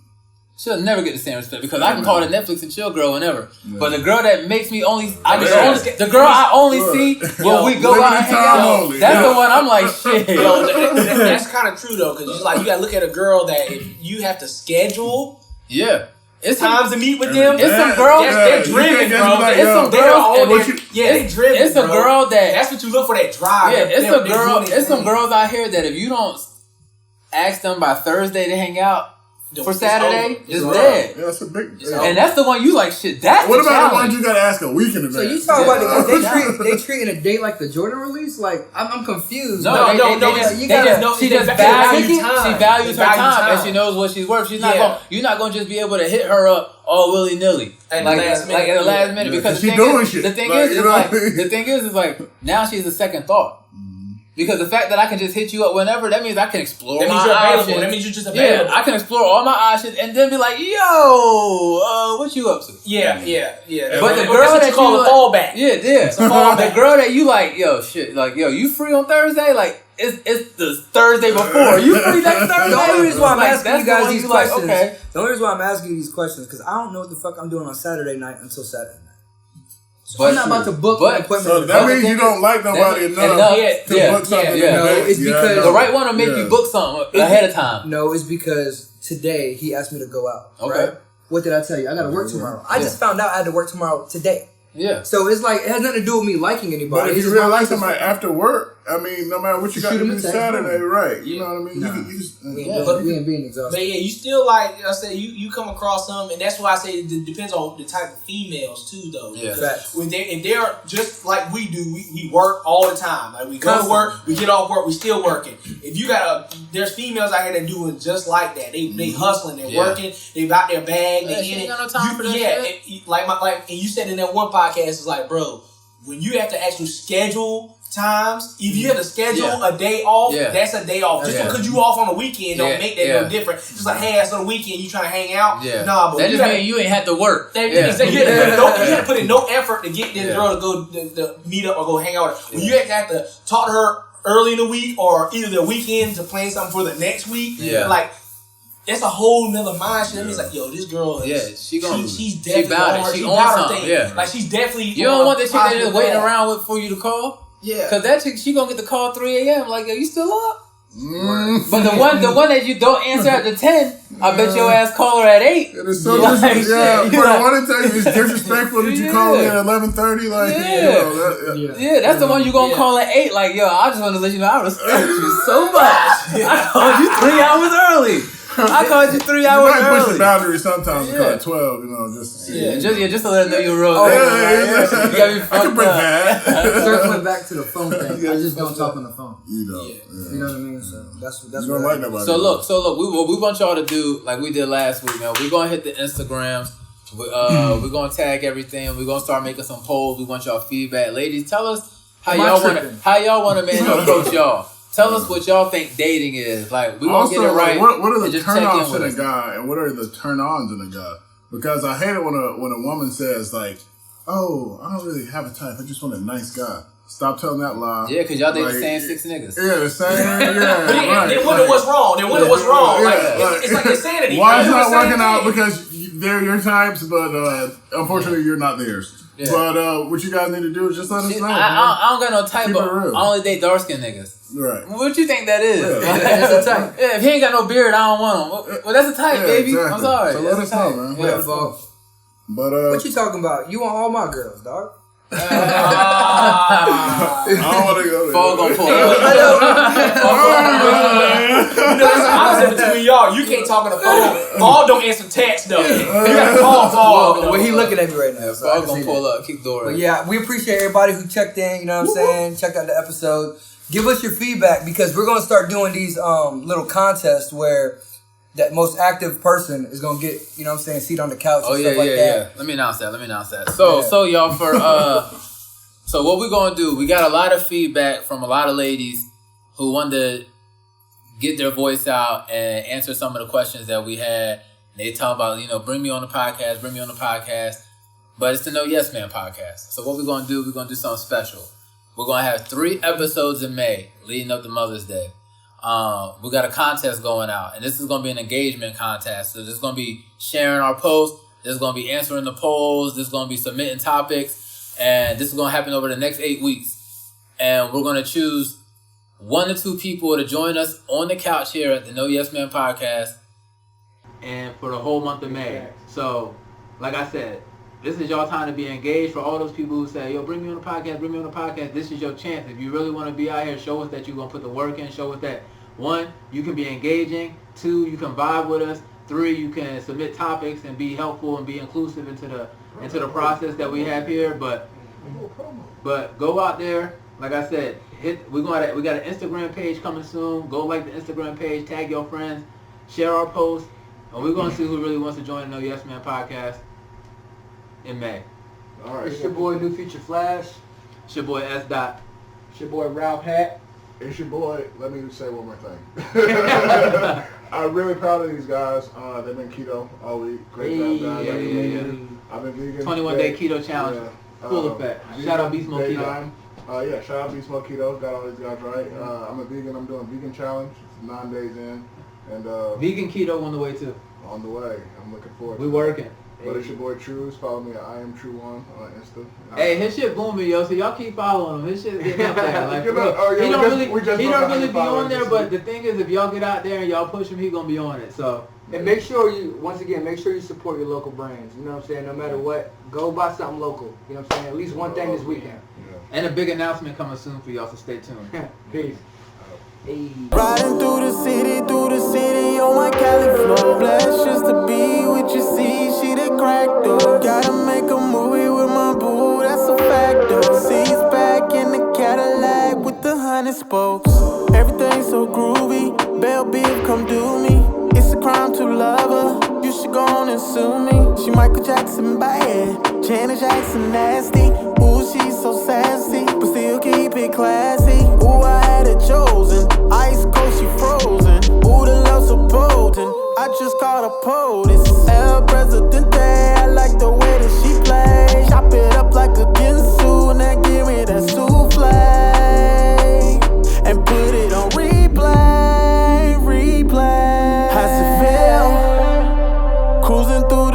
She'll never get the same respect because I can call the Netflix and chill girl whenever. Yeah. But the girl that makes me the girl I only see when we go out and hang out, that's the one I'm like, shit. That's kind of true though, because you gotta look at a girl that if you have to schedule, it's times to meet with them. It's some girls they're driven, bro. It's some girls. They driven. It's a girl that that's what you look for, that drive. Yeah, it's some girls out here that if you don't ask them by Thursday to hang out. For Saturday, it's dead. Yeah, that's a big. And that's the one you like. Shit, that's what about the ones you gotta ask a week in advance? So you talk about they treating a date like the Jordan release? Like I'm confused. No. She values her time and she knows what she's worth. She's not you're not gonna just be able to hit her up all willy nilly at the last minute because the thing is now she's a second thought. Because the fact that I can just hit you up whenever, that means I can explore my options. That means you're just available. Yeah, I can explore all my options and then be like, yo, what you up to? Yeah. But the girl that you call a fallback. Yeah. The girl that you like, yo, shit, like, yo, you free on Thursday? Like, it's the Thursday before. You free next Thursday? The only reason why I'm asking you guys these questions. Okay. The only reason why I'm asking you these questions because I don't know what the fuck I'm doing on Saturday night until Saturday night. So I'm not about to book an appointment. So that means you don't like nobody enough to book something. No, it's because the right one will make you book something ahead of time. No, it's because today he asked me to go out. Okay. Right? what did I tell you? I got to work tomorrow. I just found out I had to work tomorrow today. Yeah. So it's like, it has nothing to do with me liking anybody. But if you realize somebody after work, I mean, no matter what you got to do Saturday, right? You know what I mean? Nah. You just, We ain't being exhausted. But yeah, you still like I said, you come across some, and that's why I say it depends on the type of females too, though. Yeah. Because if they're just like we do, we work all the time. Like we go to work, we get off work, we still working. If you there's females out here that doing just like that. They hustling, they're working, they got their bag, they in it. Ain't got no time for that shit. And you said in that one podcast, it's like, bro, when you have to actually schedule times, if you have to schedule a day off, that's a day off. Just because you off on the weekend don't make that no different. Just like, hey, that's on the weekend, you trying to hang out. Nah, but that just means you ain't had to work. You had to put in no effort to get this girl to go to meet up or go hang out with her. When you have to talk to her early in the week or either the weekend to plan something for the next week, like, that's a whole nother mindset. It's like, yo, this girl is, she's definitely on her, she got her thing. Yeah. Like, she's definitely You don't want that chick that just waiting around for you to call? Yeah. Because that chick, she gonna get the call 3 a.m. Like, yo, you still up? But the one that you don't answer after 10, I bet your ass call her at 8. It is so disrespectful. I want to tell you, it's disrespectful that you call me at 11:30. Like, that's the one you gonna call at 8. Like, yo, I just want to let you know I respect you so much. I called you 3 hours early. I called you 3 hours early. You might push the boundary sometimes and call it 12, just to see. Just to let them know you're real. You gotta be fucked up. Circling back to the phone thing, I just don't talk on the phone. You know. You know what I mean? So that's you don't like nobody. So look, what we want y'all to do, like we did last week, man. We're gonna hit the Instagrams. We're gonna tag everything. We're gonna start making some polls. We want y'all feedback. Ladies, tell us how y'all want a man to approach y'all. Tell us what y'all think dating is. Like, we won't get it right. What are the turn-offs in a guy and what are the turn-ons in a guy? Because I hate it when a woman says, like, oh, I don't really have a type. I just want a nice guy. Stop telling that lie. Yeah, because y'all date the same 6 niggas. Yeah, the same. Yeah, They wonder what's wrong. It's like insanity. Why it's not working out? Because they're your types, but unfortunately, you're not theirs. Yeah. But what you guys need to do is just let us know. I don't got no type, but I only date dark-skinned niggas. Right. What you think that is? Yeah. That's a type. Yeah, if he ain't got no beard, I don't want him. Well, that's a type, baby. Exactly. I'm sorry. So let us know, man. Yeah, But what you talking about? You want all my girls, dog? I don't want to go there. Fall gonna pull That's the opposite between y'all. You can't talk on the phone. Paul don't answer text though. You gotta call Paul. Well, he looking at me right now. Yeah, Paul gonna pull up, keep the door. But yeah, we appreciate everybody who checked in. You know what I'm saying? Checked out the episode. Give us your feedback because we're gonna start doing these little contests where that most active person is gonna get, you know what I'm saying, seat on the couch and stuff like that. Yeah. Let me announce that. So y'all so what we're gonna do, we got a lot of feedback from a lot of ladies who wanted to get their voice out and answer some of the questions that we had. They talk about, bring me on the podcast. But it's the No Yes Man podcast. So what we're gonna do, something special. We're gonna have 3 episodes in May leading up to Mother's Day. We got a contest going out, and this is going to be an engagement contest. So this is going to be sharing our posts. This is going to be answering the polls. This is going to be submitting topics. And this is going to happen over the next 8 weeks. And we're going to choose 1 to 2 people to join us on the couch here at the No Yes Man podcast. And for the whole month of May. So, like I said, this is your time to be engaged. For all those people who say, yo, bring me on the podcast, this is your chance. If you really want to be out here, show us that you're going to put the work in. Show us that, 1, you can be engaging. 2, you can vibe with us. 3, you can submit topics and be helpful and be inclusive into the process that we have here. But go out there. Like I said, we got an Instagram page coming soon. Go like the Instagram page. Tag your friends. Share our posts. And we're going to see who really wants to join the No Yes Man podcast in May. All right. It's your boy New Future Flash. It's your boy S. Dot. It's your boy Ralph Hat. It's your boy. Let me say one more thing. I'm really proud of these guys. They've been keto all week. Great job, guys. Yeah. I've been vegan. 21-day keto challenge. Full effect. Shout out Beast Mojito. Shout out Beast Mojito. Got all these guys right. I'm a vegan. I'm doing vegan challenge. It's 9 days in. And vegan keto on the way too. On the way. I'm looking forward to it. We working. But it's your boy Trues. Follow me at I am True One on Insta. Hey, his shit booming, yo. So y'all keep following him. His shit getting up there. Like, You know, look, oh, yeah, he we just don't really be followers on there. this But week. the thing is, if y'all get out there and y'all push him, he gonna be on it. So. And make sure you, once again, make sure you support your local brands. You know what I'm saying? No matter what, go buy something local. You know what I'm saying? At least one thing this weekend. And a big announcement coming soon for y'all, so stay tuned. Peace. Hey. Riding through the city on my Cali flow. Blessed just to be with you, see, she the crack though. Gotta make a movie with my boo, that's a fact though. Seats back in the Cadillac with the 100 spokes. Everything so groovy, Bell Beef come do me. It's a crime to love her, you should go on and sue me. She Michael Jackson bad, Janet Jackson nasty. Ooh, she's so sassy, but still keep it classy. Ooh, I had it chosen, ice cold, she frozen. Ooh, the love so potent, I just caught a POTUS. El Presidente, I like the way that she plays. Chop it up like a Ginsu, and then give me that souffle. And put it on replay. How's it feel? Cruising through